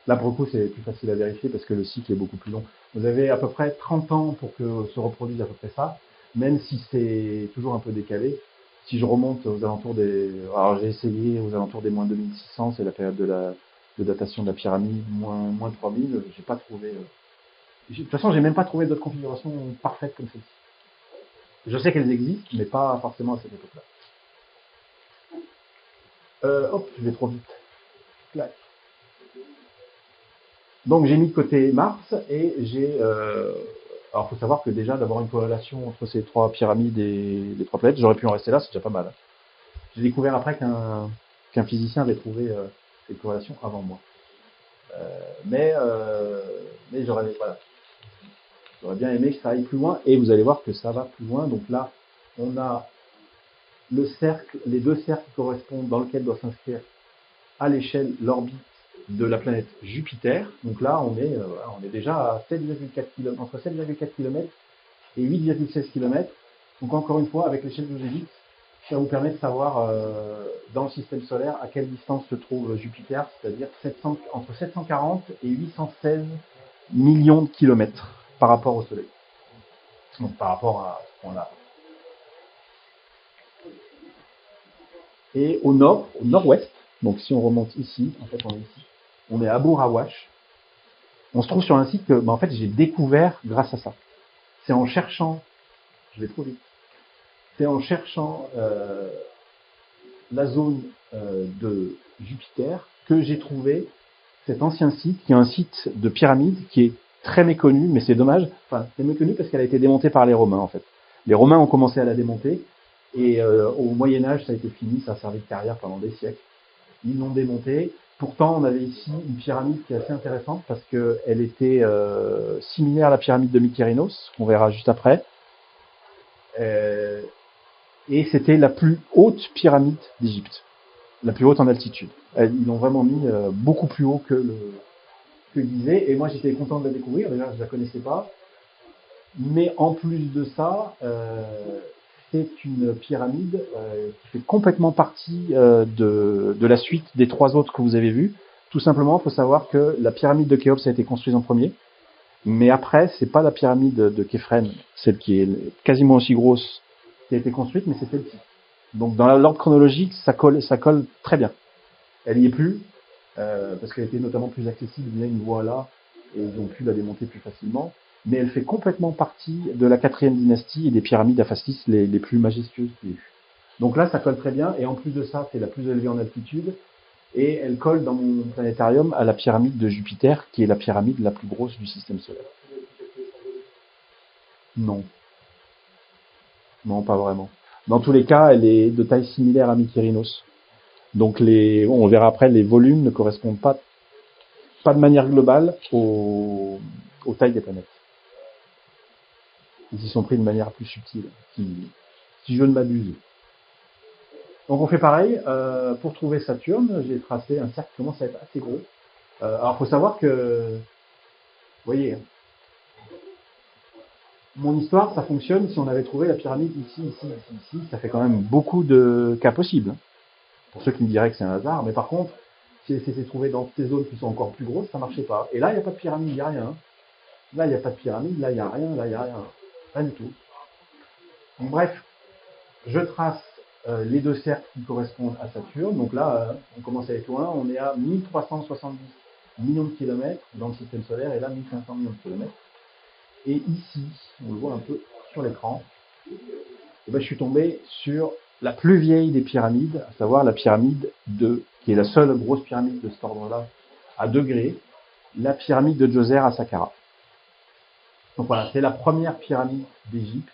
Là, pour le coup, c'est plus facile à vérifier parce que le cycle est beaucoup plus long. Vous avez à peu près 30 ans pour que se reproduise à peu près ça, même si c'est toujours un peu décalé. Si je remonte aux alentours alors j'ai essayé aux alentours des moins 2600, c'est la période de datation de la pyramide, moins 3000, j'ai pas trouvé... De toute façon, j'ai même pas trouvé d'autres configurations parfaites comme celle-ci. Je sais qu'elles existent, mais pas forcément à cette époque-là. Je vais trop vite. Clac. Donc j'ai mis de côté Mars et j'ai... alors il faut savoir que déjà d'avoir une corrélation entre ces trois pyramides et les trois planètes, j'aurais pu en rester là, c'est déjà pas mal. J'ai découvert après qu'un physicien avait trouvé cette corrélation avant moi. Mais j'aurais bien aimé que ça aille plus loin et vous allez voir que ça va plus loin. Donc là, on a le cercle, les deux cercles qui correspondent dans lequel doit s'inscrire à l'échelle l'orbite de la planète Jupiter. Donc là, on est déjà à 7,4 km, entre 7,4 km et 8,16 km. Donc encore une fois, avec l'échelle que j'ai dite, ça vous permet de savoir dans le système solaire à quelle distance se trouve Jupiter, c'est-à-dire entre 740 et 816 millions de kilomètres par rapport au Soleil. Donc par rapport à ce point-là. Et au nord-ouest, donc si on remonte ici, en fait on est à Bourawash. On se trouve sur un site que en fait j'ai découvert grâce à ça. C'est en cherchant, je vais trop vite, c'est en cherchant la zone de Jupiter que j'ai trouvé cet ancien site, qui est un site de pyramide qui est très méconnu, mais c'est dommage. Enfin, c'est méconnu parce qu'elle a été démontée par les Romains en fait. Les Romains ont commencé à la démonter et au Moyen-Âge ça a été fini, ça a servi de carrière pendant des siècles. Ils l'ont démontée. Pourtant, on avait ici une pyramide qui est assez intéressante parce qu'elle était similaire à la pyramide de Mykérinos, qu'on verra juste après. Et c'était la plus haute pyramide d'Égypte, la plus haute en altitude. Ils l'ont vraiment mis beaucoup plus haut que disait. Et moi, j'étais content de la découvrir. Déjà, je la connaissais pas. Mais en plus de ça, c'est une pyramide qui fait complètement partie de la suite des trois autres que vous avez vues. Tout simplement, il faut savoir que la pyramide de Khéops a été construite en premier. Mais après, c'est pas la pyramide de Képhren, celle qui est quasiment aussi grosse, qui a été construite, mais c'est celle-ci. Donc dans l'ordre chronologique, ça colle très bien. Elle y est plus, parce qu'elle était notamment plus accessible, il y a une voie là, et ils ont pu la démonter plus facilement. Mais elle fait complètement partie de la 4e dynastie et des pyramides Aphastis les plus majestueuses qu'il y ait eu. Donc là, ça colle très bien, et en plus de ça, c'est la plus élevée en altitude, et elle colle dans mon planétarium à la pyramide de Jupiter, qui est la pyramide la plus grosse du système solaire. Non. Non, pas vraiment. Dans tous les cas, elle est de taille similaire à Mykérinos. Donc on verra après, les volumes ne correspondent pas de manière globale aux tailles des planètes. Ils y sont pris de manière plus subtile, si je ne m'abuse. Donc on fait pareil, pour trouver Saturne, j'ai tracé un cercle qui commence à être assez gros. Alors il faut savoir que, vous voyez, mon histoire, ça fonctionne si on avait trouvé la pyramide ici, ça fait quand même beaucoup de cas possibles. Pour ceux qui me diraient que c'est un hasard, mais par contre, si c'était trouvé dans ces zones qui sont encore plus grosses, ça marchait pas. Et là, il n'y a pas de pyramide, il n'y a rien. Là, il n'y a pas de pyramide, là, il n'y a rien, là, il n'y a rien. Rien du tout. Donc, bref, je trace les deux cercles qui correspondent à Saturne. Donc là, on commence à être loin. On est à 1370 millions de kilomètres dans le système solaire et là, 1500 millions de kilomètres. Et ici, on le voit un peu sur l'écran, et ben, je suis tombé sur la plus vieille des pyramides, à savoir la pyramide qui est la seule grosse pyramide de cet ordre-là, à degrés, la pyramide de Djoser à Saqqara. Donc voilà, c'est la première pyramide d'Égypte,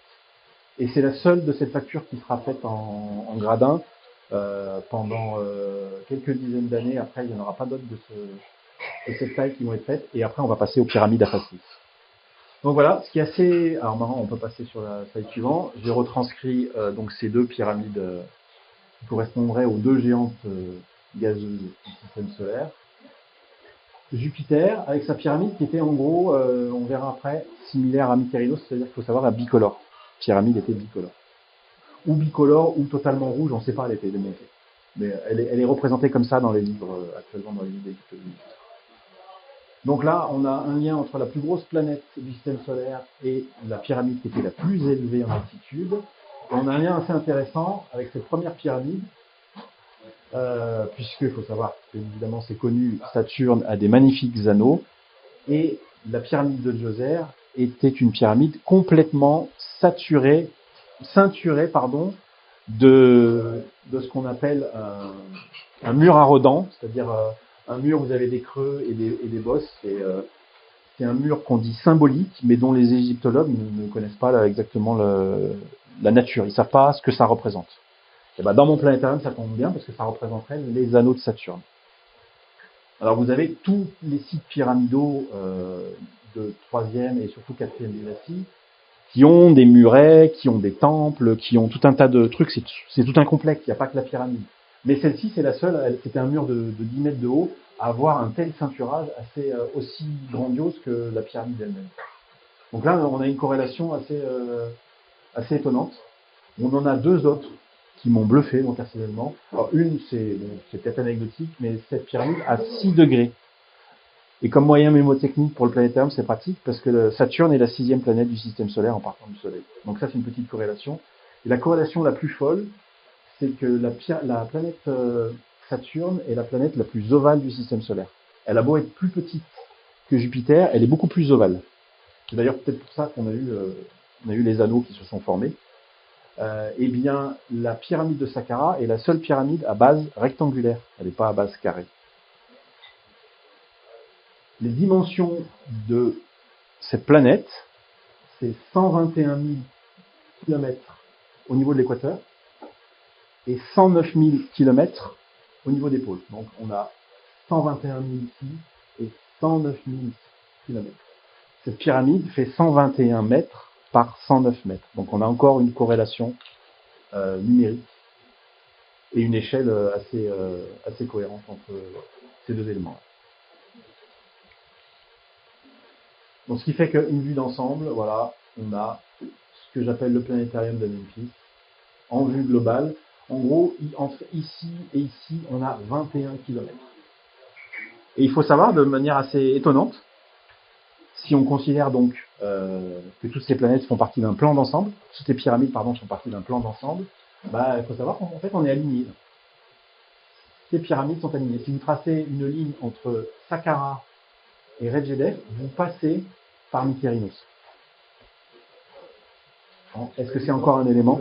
et c'est la seule de cette facture qui sera faite en gradin pendant quelques dizaines d'années. Après, il n'y en aura pas d'autres de cette taille qui vont être faites, et après, on va passer aux pyramides Aphastis. Donc voilà, ce qui est assez... Alors maintenant, on peut passer sur la slide suivante. J'ai retranscrit donc ces deux pyramides qui correspondraient aux deux géantes gazeuses du système solaire. Jupiter, avec sa pyramide qui était en gros, on verra après, similaire à Mykérinos, c'est-à-dire qu'il faut savoir, la bicolore. La pyramide était bicolore. Ou bicolore, ou totalement rouge, on ne sait pas, elle était démontée. Mais elle est représentée comme ça dans les livres, actuellement dans les livres d'Égypte. Donc là, on a un lien entre la plus grosse planète du système solaire et la pyramide qui était la plus élevée en altitude. Et on a un lien assez intéressant avec cette première pyramide, puisqu'il faut savoir que, évidemment, c'est connu, Saturne a des magnifiques anneaux, et la pyramide de Djoser était une pyramide complètement ceinturée de ce qu'on appelle un mur à redans, c'est-à-dire un mur où vous avez des creux et des bosses. C'est un mur qu'on dit symbolique, mais dont les égyptologues ne connaissent pas là, exactement la nature. Ils savent pas ce que ça représente. Et ben, dans mon planétarium, ça tombe bien parce que ça représenterait les anneaux de Saturne. Alors vous avez tous les sites pyramidaux de 3e et surtout 4e dynastie qui ont des murets, qui ont des temples, qui ont tout un tas de trucs. C'est tout un complexe, il n'y a pas que la pyramide. Mais celle-ci, c'est la seule, c'était un mur de 10 mètres de haut, à avoir un tel ceinturage assez aussi grandiose que la pyramide elle-même. Donc là, on a une corrélation assez étonnante. On en a deux autres qui m'ont bluffé, moi, personnellement. Alors, une, c'est peut-être anecdotique, mais cette pyramide a 6 degrés. Et comme moyen mémotechnique pour le planétarium, c'est pratique parce que Saturne est la 6e planète du système solaire en partant du Soleil. Donc ça, c'est une petite corrélation. Et la corrélation la plus folle, c'est que la planète Saturne est la planète la plus ovale du système solaire. Elle a beau être plus petite que Jupiter, elle est beaucoup plus ovale. C'est d'ailleurs peut-être pour ça qu'on a eu les anneaux qui se sont formés. Eh bien, la pyramide de Saqqara est la seule pyramide à base rectangulaire. Elle n'est pas à base carrée. Les dimensions de cette planète, c'est 121 000 km au niveau de l'équateur et 109 000 km au niveau des pôles. Donc on a 121 000 ici et 109 000 km. Cette pyramide fait 121 mètres par 109 mètres. Donc on a encore une corrélation numérique et une échelle assez cohérente entre ces deux éléments. Donc, ce qui fait qu'une vue d'ensemble, voilà, on a ce que j'appelle le planétarium de Memphis, en vue globale. En gros, entre ici et ici, on a 21 km. Et il faut savoir, de manière assez étonnante, si on considère donc que toutes ces planètes font partie d'un plan d'ensemble, toutes les pyramides, pardon, font partie d'un plan d'ensemble, bah, il faut savoir qu'en fait, on est aligné. Ces pyramides sont alignées. Si vous tracez une ligne entre Saqqara et Redjedef, vous passez par Mykérinos. Est-ce que c'est encore un élément?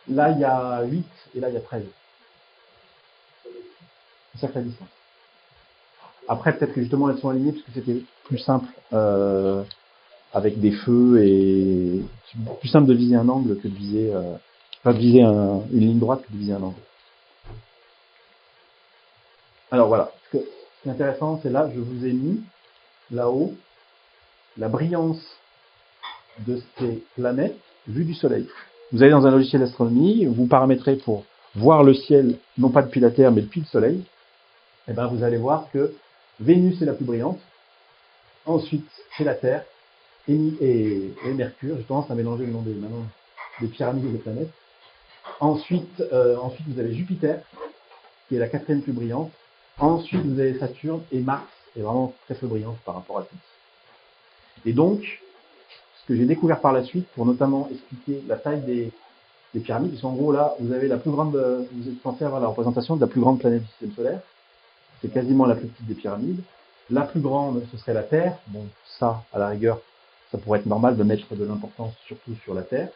Là, il y a 8 et là, il y a 13. C'est ça que la distance. Après, peut-être que justement, elles sont alignées parce que c'était plus simple avec des feux et c'est plus simple de viser un angle que de viser, de viser une ligne droite que de viser un angle. Alors voilà. Ce qui est intéressant, c'est là, je vous ai mis là-haut la brillance de ces planètes vues du Soleil. Vous allez dans un logiciel d'astronomie, vous paramétrez pour voir le ciel, non pas depuis la Terre, mais depuis le Soleil. Et ben vous allez voir que Vénus est la plus brillante. Ensuite, c'est la Terre et Mercure. J'ai tendance à mélanger le nom des pyramides et des planètes. Ensuite, vous avez Jupiter, qui est la 4e plus brillante. Ensuite, vous avez Saturne et Mars est vraiment très peu brillante par rapport à tout. Et donc, ce que j'ai découvert par la suite, pour notamment expliquer la taille des pyramides, parce qu'en gros, là, vous avez vous êtes censé avoir la représentation de la plus grande planète du système solaire. C'est quasiment la plus petite des pyramides. La plus grande, ce serait la Terre. Bon, ça, à la rigueur, ça pourrait être normal de mettre de l'importance surtout sur la Terre.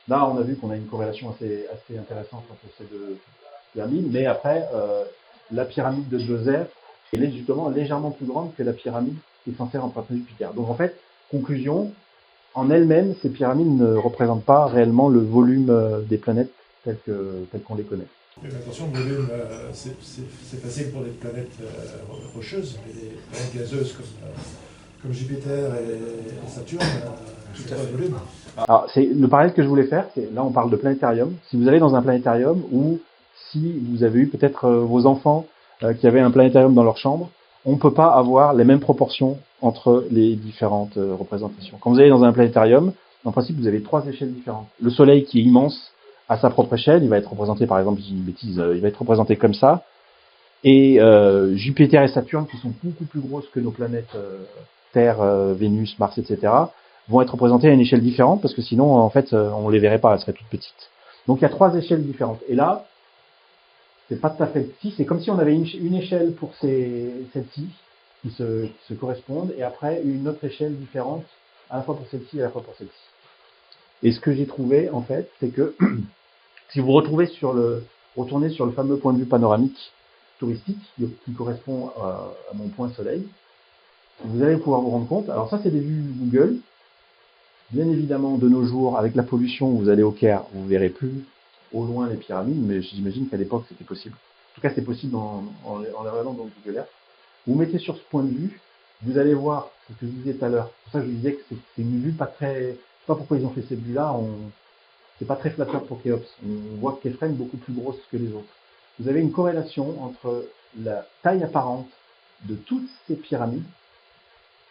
Là, on a vu qu'on a une corrélation assez intéressante entre ces deux pyramides, mais après, la pyramide de Djoser est justement légèrement plus grande que la pyramide qui est censée représenter Jupiter. Donc en fait, conclusion, en elle-même, ces pyramides ne représentent pas réellement le volume des planètes telles qu'on les connaît. Mais attention, le volume, c'est facile pour les planètes rocheuses, mais les planètes gazeuses comme Jupiter et Saturne, c'est pas le volume. Alors, c'est le parallèle que je voulais faire, c'est là on parle de planétarium. Si vous allez dans un planétarium ou si vous avez eu peut-être vos enfants qui avaient un planétarium dans leur chambre, on ne peut pas avoir les mêmes proportions entre les différentes représentations. Quand vous allez dans un planétarium, en principe, vous avez 3 échelles différentes. Le Soleil qui est immense à sa propre échelle, il va être représenté, par exemple, je dis une bêtise, il va être représenté comme ça. Et Jupiter et Saturne, qui sont beaucoup plus grosses que nos planètes Terre, Vénus, Mars, etc., vont être représentés à une échelle différente, parce que sinon, en fait, on les verrait pas, elles seraient toutes petites. Donc il y a 3 échelles différentes. Et là, c'est pas tout à fait petit, c'est comme si on avait une échelle pour celles-ci, qui se correspondent, et après une autre échelle différente, à la fois pour celle-ci et à la fois pour celle-ci. Et ce que j'ai trouvé, en fait, c'est que si vous retrouvez sur retourner sur le fameux point de vue panoramique touristique qui correspond à mon point soleil. Vous allez pouvoir vous rendre compte. Alors ça, c'est des vues Google. Bien évidemment, de nos jours, avec la pollution, vous allez au Caire, vous ne verrez plus au loin les pyramides, mais j'imagine qu'à l'époque, c'était possible. En tout cas, c'est possible en les regardant dans Google Earth. Vous mettez sur ce point de vue, vous allez voir ce que je disais tout à l'heure. C'est pour ça que je disais que c'est une vue pas très... Je ne sais pas pourquoi ils ont fait cette vue-là. C'est pas très flatteur pour Khéops. On voit que Képhren est beaucoup plus grosse que les autres. Vous avez une corrélation entre la taille apparente de toutes ces pyramides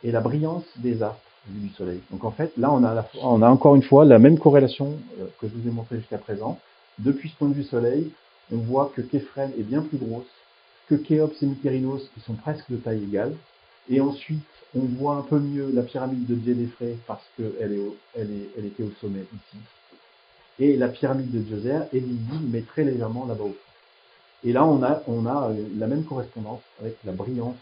et la brillance des astres vus du Soleil. Donc en fait, là, on a encore une fois la même corrélation que je vous ai montré jusqu'à présent. Depuis ce point de vue Soleil, on voit que Képhren est bien plus grosse que Khéops et Mykérinos, qui sont presque de taille égale. Et ensuite, on voit un peu mieux la pyramide de Djedefre parce qu'elle était au sommet ici. Et la pyramide de Djoser est visible, mais très légèrement là-bas au fond. Et là, on a la même correspondance avec la brillance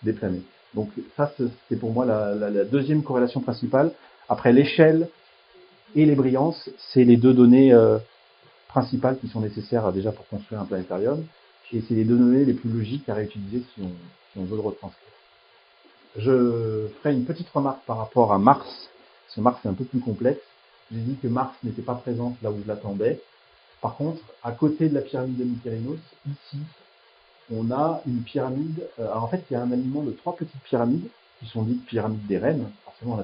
des planètes. Donc ça, c'est pour moi la deuxième corrélation principale. Après l'échelle et les brillances, c'est les deux données principales qui sont nécessaires déjà pour construire un planétarium. Et c'est les deux données les plus logiques à réutiliser si on veut le retranscrire. Je ferai une petite remarque par rapport à Mars, parce que Mars est un peu plus complexe. J'ai dit que Mars n'était pas présente là où je l'attendais. Par contre, à côté de la pyramide de Mykérinos, ici, on a une pyramide. Alors en fait, il y a un alignement de 3 petites pyramides qui sont dites pyramides des reines. Forcément,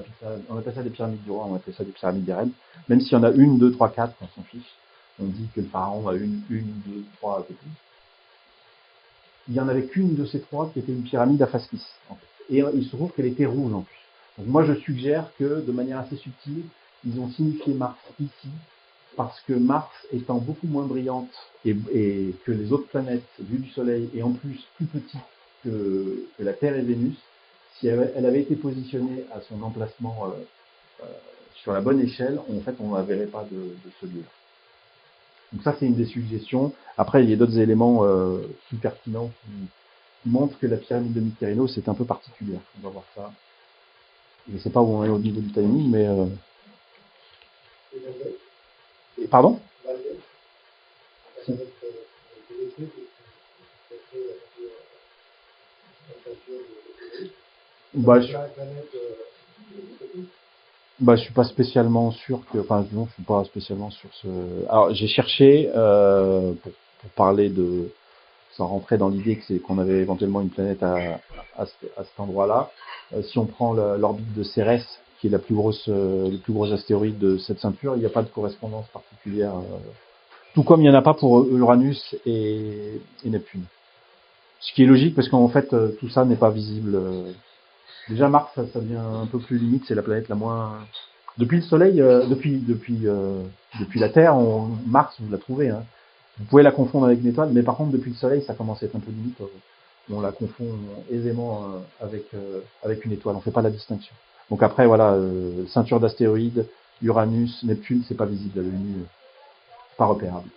on appelle ça des pyramides du roi, on appelle ça des pyramides des reines. Même s'il y en a 1, 2, 3, 4, on s'en fiche. On dit que le pharaon a 1, 2, 3 petites. Il n'y en avait qu'une de ces 3 qui était une pyramide à face lisse. En fait. Et il se trouve qu'elle était rouge en plus. Donc moi, je suggère que, de manière assez subtile, ils ont signifié Mars ici, parce que Mars étant beaucoup moins brillante et que les autres planètes vues du Soleil, et en plus plus petite que la Terre et Vénus, si elle avait été positionnée à son emplacement sur la bonne échelle, en fait, on ne la verrait pas de ce lieu-là. Donc ça, c'est une des suggestions. Après, il y a d'autres éléments plus pertinents qui montrent que la pyramide de Mykérinos est un peu particulière. On va voir ça. Je ne sais pas où on est au niveau du timing, mais... Pardon? Je suis pas spécialement sûr que... Enfin, non, je suis pas spécialement sur ce... Alors, j'ai cherché, pour parler de... Sans rentrer dans l'idée qu'on avait éventuellement une planète à cet endroit-là. Si on prend l'orbite de Cérès, qui est le plus gros astéroïde de cette ceinture, il n'y a pas de correspondance particulière. Tout comme il n'y en a pas pour Uranus et Neptune. Ce qui est logique parce qu'en fait, tout ça n'est pas visible. Déjà, Mars, ça devient un peu plus limite, c'est la planète la moins... Depuis le Soleil, depuis la Terre, Mars, vous la trouvez. Hein. Vous pouvez la confondre avec une étoile, mais par contre, depuis le Soleil, ça commence à être un peu limite. On la confond aisément avec une étoile. On ne fait pas la distinction. Donc après, voilà, ceinture d'astéroïdes, Uranus, Neptune, c'est pas visible à l'œil nu, pas repérable.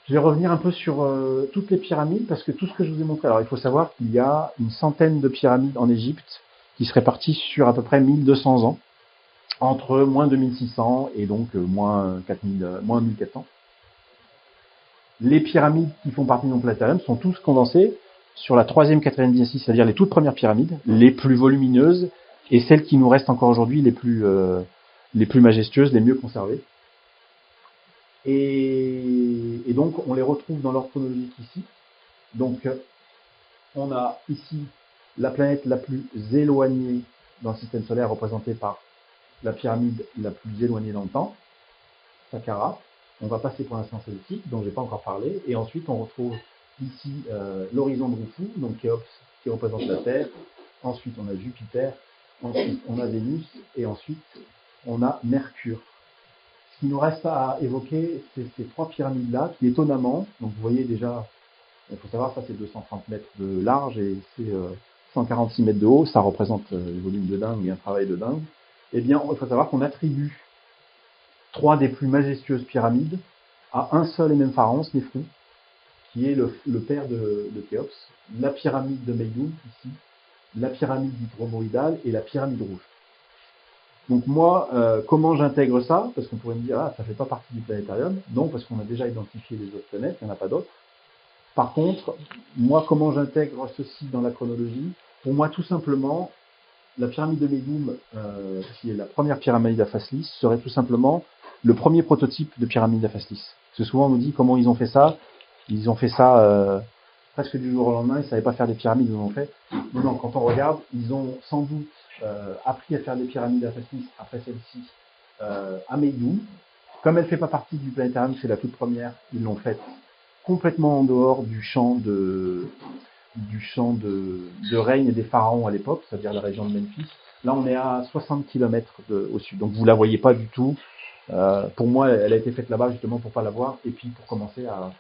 Je vais revenir un peu sur toutes les pyramides, parce que tout ce que je vous ai montré, alors il faut savoir qu'il y a une centaine de pyramides en Égypte qui se répartissent sur à peu près 1200 ans, entre moins 2600 et donc moins 1400. Les pyramides qui font partie de mon planétarium sont tous condensées sur la 3e, 4e dynastie, c'est-à-dire les toutes premières pyramides, les plus volumineuses, et celles qui nous restent encore aujourd'hui les plus majestueuses, les mieux conservées. Et donc, on les retrouve dans l'ordre chronologique ici. Donc, on a ici la planète la plus éloignée dans le système solaire, représentée par la pyramide la plus éloignée dans le temps, Saqqara. On va passer pour l'instant celle-ci, dont je n'ai pas encore parlé. Et ensuite, on retrouve ici l'horizon de Rufou, donc Khéops, qui représente la Terre. Ensuite, on a Jupiter. Ensuite, on a Vénus. Et ensuite, on a Mercure. Ce qui nous reste à évoquer, c'est ces 3 pyramides-là, qui étonnamment, donc vous voyez déjà, il faut savoir, ça c'est 230 mètres de large et c'est 146 mètres de haut, ça représente un volume de dingue et un travail de dingue. Eh bien, il faut savoir qu'on attribue 3 des plus majestueuses pyramides à un seul et même pharaon, Snéfrou, qui est le père de Khéops, la pyramide de Meidoun, ici, la pyramide hydroboïdale et la pyramide rouge. Donc moi, comment j'intègre ça? Parce qu'on pourrait me dire, ah, ça fait pas partie du planétarium. Non, parce qu'on a déjà identifié les autres planètes, il n'y en a pas d'autres. Par contre, moi, comment j'intègre ceci dans la chronologie? Pour moi, tout simplement, la pyramide de Médoum, qui est la première pyramide à face lisse, serait tout simplement le premier prototype de pyramide à face lisse. Parce que souvent on nous dit comment ils ont fait ça. Ils ont fait ça presque du jour au lendemain. Ils ne savaient pas faire des pyramides, ils en ont fait. Non, quand on regarde, ils ont sans doute appris à faire des pyramides à face lisse après celle-ci à Médoum. Comme elle ne fait pas partie du planétarium, c'est la toute première, ils l'ont faite complètement en dehors du champ de règne des pharaons à l'époque, c'est-à-dire la région de Memphis. Là, on est à 60 km au sud, donc vous la voyez pas du tout. Pour moi, elle a été faite là-bas justement pour pas la voir, et puis pour commencer à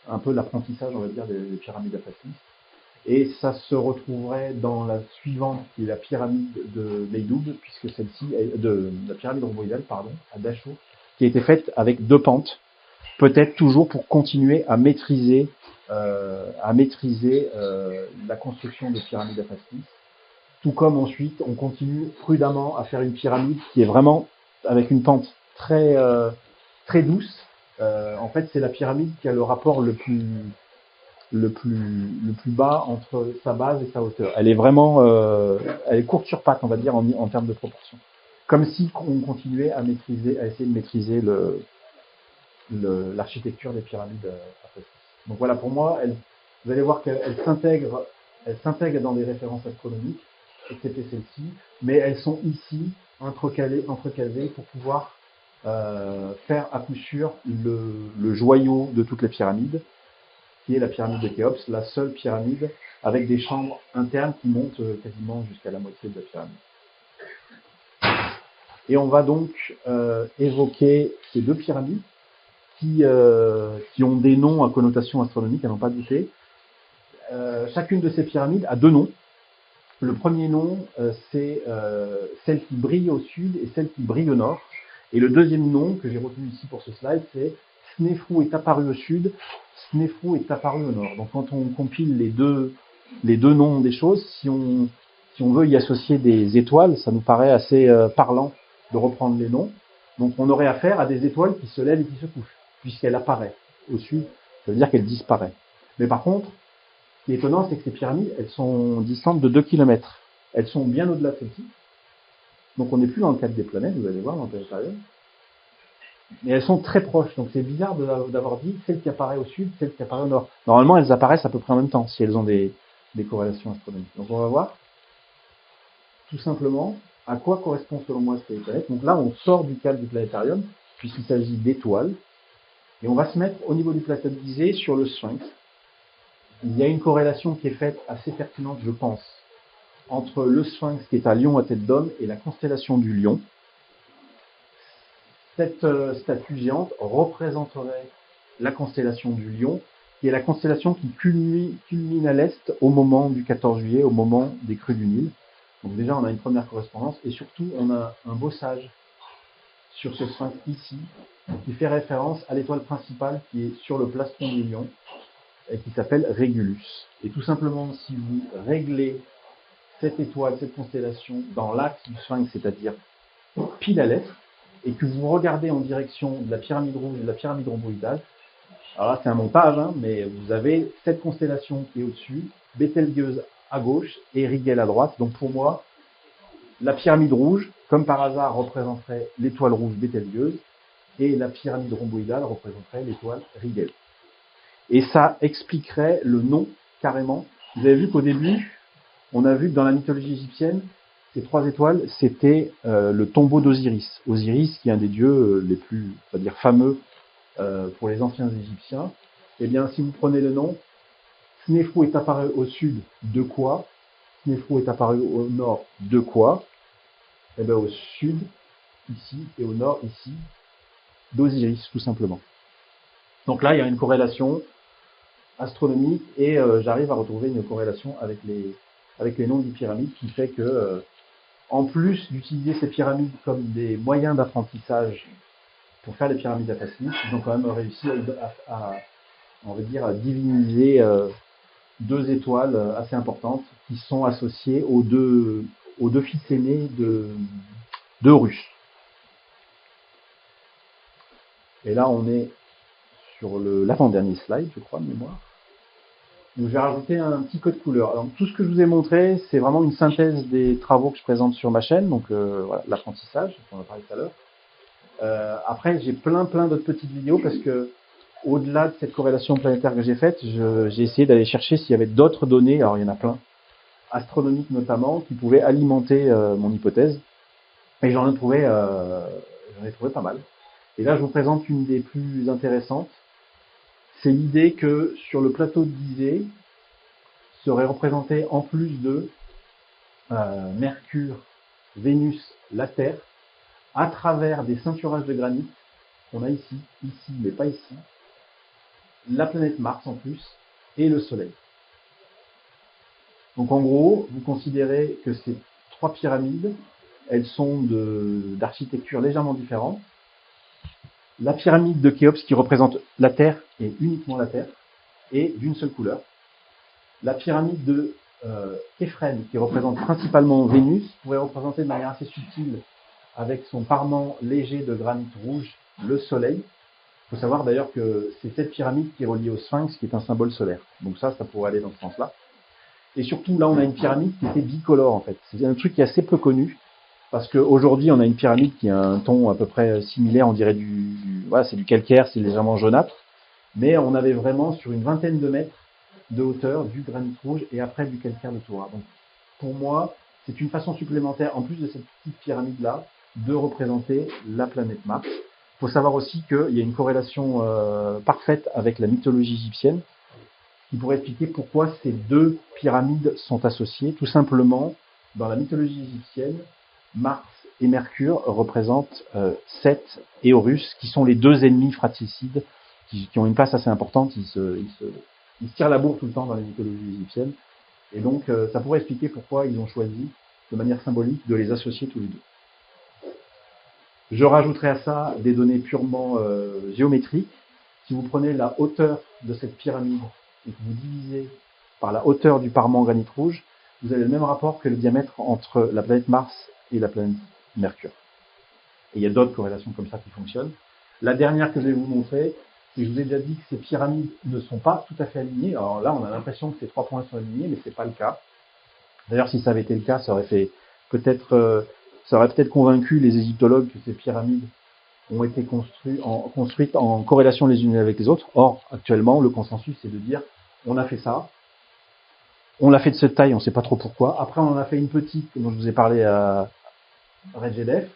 un peu l'apprentissage, on va dire, des pyramides à face lisse. Et ça se retrouverait dans la suivante, qui est la pyramide de Médoum, puisque celle-ci, de la pyramide rhomboïdale, pardon, à Dachau, qui a été faite avec 2 pentes, peut-être toujours pour continuer à maîtriser la construction de pyramides à face lisse. Tout comme ensuite, on continue prudemment à faire une pyramide qui est vraiment avec une pente très très douce. En fait, c'est la pyramide qui a le rapport le plus bas entre sa base et sa hauteur. Elle est vraiment, elle est courte sur patte, on va dire, en termes de proportion. Comme si on continuait à essayer de maîtriser l'architecture des pyramides à face lisse. Donc voilà, pour moi, vous allez voir qu'elle s'intègre dans des références astronomiques, excepté celle-ci, mais elles sont ici entrecalées pour pouvoir faire à coup sûr le joyau de toutes les pyramides, qui est la pyramide de Khéops, la seule pyramide avec des chambres internes qui montent quasiment jusqu'à la moitié de la pyramide. Et on va donc évoquer ces 2 pyramides qui ont des noms à connotation astronomique, à n'en pas douter. Chacune de ces pyramides a 2 noms. Le premier nom, c'est celle qui brille au sud et celle qui brille au nord. Et le deuxième nom que j'ai retenu ici pour ce slide, c'est Snéfrou est apparu au sud, Snéfrou est apparu au nord. Donc quand on compile les deux noms des choses, si on veut y associer des étoiles, ça nous paraît assez parlant de reprendre les noms. Donc on aurait affaire à des étoiles qui se lèvent et qui se couchent, puisqu'elle apparaît au sud, ça veut dire qu'elle disparaît. Mais par contre, ce qui est étonnant, c'est que ces pyramides, elles sont distantes de 2 km. Elles sont bien au-delà de celle-ci. Donc on n'est plus dans le cadre des planètes, vous allez voir, dans le planétarium. Mais elles sont très proches, donc c'est bizarre d'avoir dit celle qui apparaît au sud, celle qui apparaît au nord. Normalement, elles apparaissent à peu près en même temps, si elles ont des corrélations astronomiques. Donc on va voir, tout simplement, à quoi correspond selon moi ces planètes. Donc là, on sort du cadre du planétarium, puisqu'il s'agit d'étoiles, et on va se mettre au niveau du plateau de Gizeh sur le Sphinx. Il y a une corrélation qui est faite assez pertinente, je pense, entre le Sphinx qui est à Lion à tête d'homme et la constellation du Lion. Cette statue géante représenterait la constellation du Lion, qui est la constellation qui culmine à l'est au moment du 14 juillet, au moment des crues du Nil. Donc déjà, on a une première correspondance, et surtout, on a un bossage sur ce Sphinx ici, qui fait référence à l'étoile principale qui est sur le plastron du Lion, et qui s'appelle Régulus. Et tout simplement, si vous réglez cette étoile, cette constellation, dans l'axe du Sphinx, c'est-à-dire pile à l'est, et que vous regardez en direction de la pyramide rouge et de la pyramide rhomboïdale, alors là c'est un montage, hein, mais vous avez cette constellation qui est au-dessus, Bételgeuse à gauche et Rigel à droite. Donc pour moi, la pyramide rouge, comme par hasard, représenterait l'étoile rouge Bételgeuse, et la pyramide rhomboïdale représenterait l'étoile Rigel. Et ça expliquerait le nom carrément. Vous avez vu qu'au début, on a vu que dans la mythologie égyptienne, ces 3 étoiles, c'était le tombeau d'Osiris. Osiris, qui est un des dieux les plus, on va dire, fameux pour les anciens Égyptiens. Eh bien, si vous prenez le nom, Snéfrou est apparu au sud de quoi? Snéfrou est apparu au nord de quoi? Eh bien, au sud, ici, et au nord, ici, d'Osiris, tout simplement. Donc là, il y a une corrélation astronomique, et j'arrive à retrouver une corrélation avec les noms des pyramides, qui fait que, en plus d'utiliser ces pyramides comme des moyens d'apprentissage pour faire les pyramides à face lisse, ils ont quand même réussi on va dire, à diviniser 2 étoiles assez importantes qui sont associées aux deux fils aînés d'Eurus. Et là, on est sur l'avant-dernier slide, je crois, de mémoire. Donc, j'ai rajouté un petit code couleur. Alors, tout ce que je vous ai montré, c'est vraiment une synthèse des travaux que je présente sur ma chaîne, donc voilà, l'apprentissage, on en a parlé tout à l'heure. Après, j'ai plein d'autres petites vidéos parce que, au-delà de cette corrélation planétaire que j'ai faite, j'ai essayé d'aller chercher s'il y avait d'autres données, alors il y en a plein, astronomiques notamment, qui pouvaient alimenter mon hypothèse. Et j'en ai trouvé pas mal. Et là, je vous présente une des plus intéressantes. C'est l'idée que sur le plateau de Gizeh serait représenté en plus de Mercure, Vénus, la Terre, à travers des ceinturages de granit qu'on a ici, mais pas ici, la planète Mars en plus, et le Soleil. Donc en gros, vous considérez que ces trois pyramides, elles sont d'architecture légèrement différente. La pyramide de Khéops qui représente la Terre et uniquement la Terre, et d'une seule couleur. La pyramide de Képhren qui représente principalement Vénus, pourrait représenter de manière assez subtile, avec son parement léger de granit rouge, le Soleil. Il faut savoir d'ailleurs que c'est cette pyramide qui est reliée au Sphinx, qui est un symbole solaire. Donc ça pourrait aller dans ce sens-là. Et surtout, là, on a une pyramide qui était bicolore, en fait. C'est un truc qui est assez peu connu. Parce qu'aujourd'hui, on a une pyramide qui a un ton à peu près similaire, on dirait voilà, c'est du calcaire, c'est légèrement jaunâtre, mais on avait vraiment sur une vingtaine de mètres de hauteur du granit rouge et après du calcaire de Toura. Donc, pour moi, c'est une façon supplémentaire, en plus de cette petite pyramide-là, de représenter la planète Mars. Il faut savoir aussi qu'il y a une corrélation parfaite avec la mythologie égyptienne, qui pourrait expliquer pourquoi ces deux pyramides sont associées. Tout simplement, dans la mythologie égyptienne, Mars et Mercure représentent Seth et Horus, qui sont les deux ennemis fratricides, qui ont une place assez importante. Ils se tirent la bourre tout le temps dans la mythologie égyptienne. Et donc, ça pourrait expliquer pourquoi ils ont choisi, de manière symbolique, de les associer tous les deux. Je rajouterai à ça des données purement géométriques. Si vous prenez la hauteur de cette pyramide et que vous divisez par la hauteur du parement granit rouge, vous avez le même rapport que le diamètre entre la planète Mars et la planète Mercure. Et il y a d'autres corrélations comme ça qui fonctionnent. La dernière que je vais vous montrer, c'est que je vous ai déjà dit que ces pyramides ne sont pas tout à fait alignées. Alors là, on a l'impression que ces trois points sont alignés, mais c'est pas le cas. D'ailleurs, si ça avait été le cas, ça aurait peut-être convaincu les égyptologues que ces pyramides ont été construites en corrélation les unes avec les autres. Or, actuellement, le consensus, c'est de dire, on a fait ça, on l'a fait de cette taille, on ne sait pas trop pourquoi. Après, on en a fait une petite, dont je vous ai parlé à RedGDF.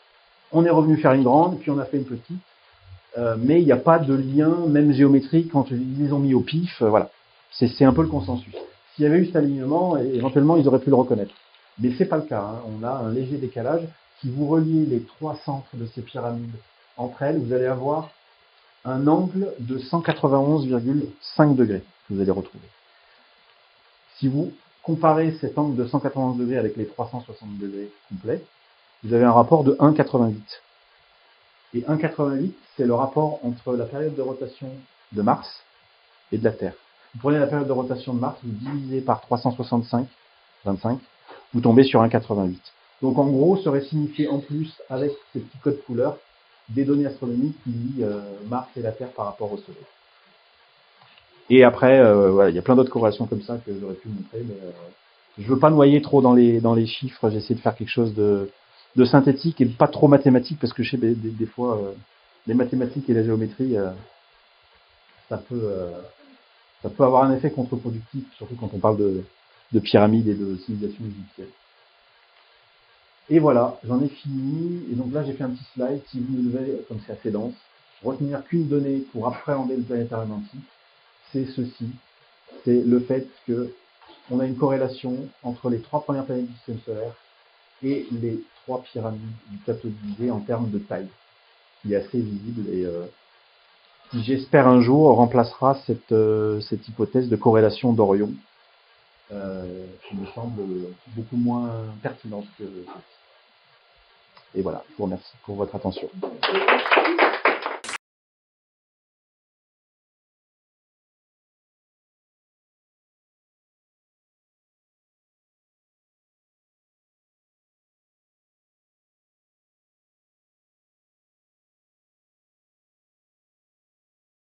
On est revenu faire une grande, puis on a fait une petite. Mais il n'y a pas de lien, même géométrique, quand ils les ont mis au pif. Voilà. C'est un peu le consensus. S'il y avait eu cet alignement, éventuellement, ils auraient pu le reconnaître. Mais c'est pas le cas. Hein. On a un léger décalage. Si vous reliez les trois centres de ces pyramides entre elles, vous allez avoir un angle de 191,5 degrés que vous allez retrouver. Si vous comparez cet angle de 191 degrés avec les 360 degrés complets, vous avez un rapport de 1,88. Et 1,88, c'est le rapport entre la période de rotation de Mars et de la Terre. Vous prenez la période de rotation de Mars, vous divisez par 365,25, vous tombez sur 1,88. Donc en gros, ça aurait signifié en plus, avec ces petits codes couleurs, des données astronomiques qui lient Mars et la Terre par rapport au Soleil. Et après, voilà, il y a plein d'autres corrélations comme ça que j'aurais pu montrer, mais je veux pas noyer trop dans les chiffres. J'essaie de faire quelque chose de synthétique et pas trop mathématique, parce que je sais des fois les mathématiques et la géométrie, ça peut avoir un effet contre-productif, surtout quand on parle de pyramides et de civilisations égyptiennes. Et voilà, j'en ai fini. Et donc là, j'ai fait un petit slide. Si vous ne devez, comme c'est assez dense, retenir qu'une donnée pour appréhender le planétarium antique, c'est ceci. C'est le fait que on a une corrélation entre les trois premières planètes du système solaire et les trois pyramides du plateau de Gizeh en termes de taille, qui est assez visible et qui, j'espère un jour, remplacera cette hypothèse de corrélation d'Orion, qui me semble beaucoup moins pertinente que celle-ci. Et voilà, je vous remercie pour votre attention.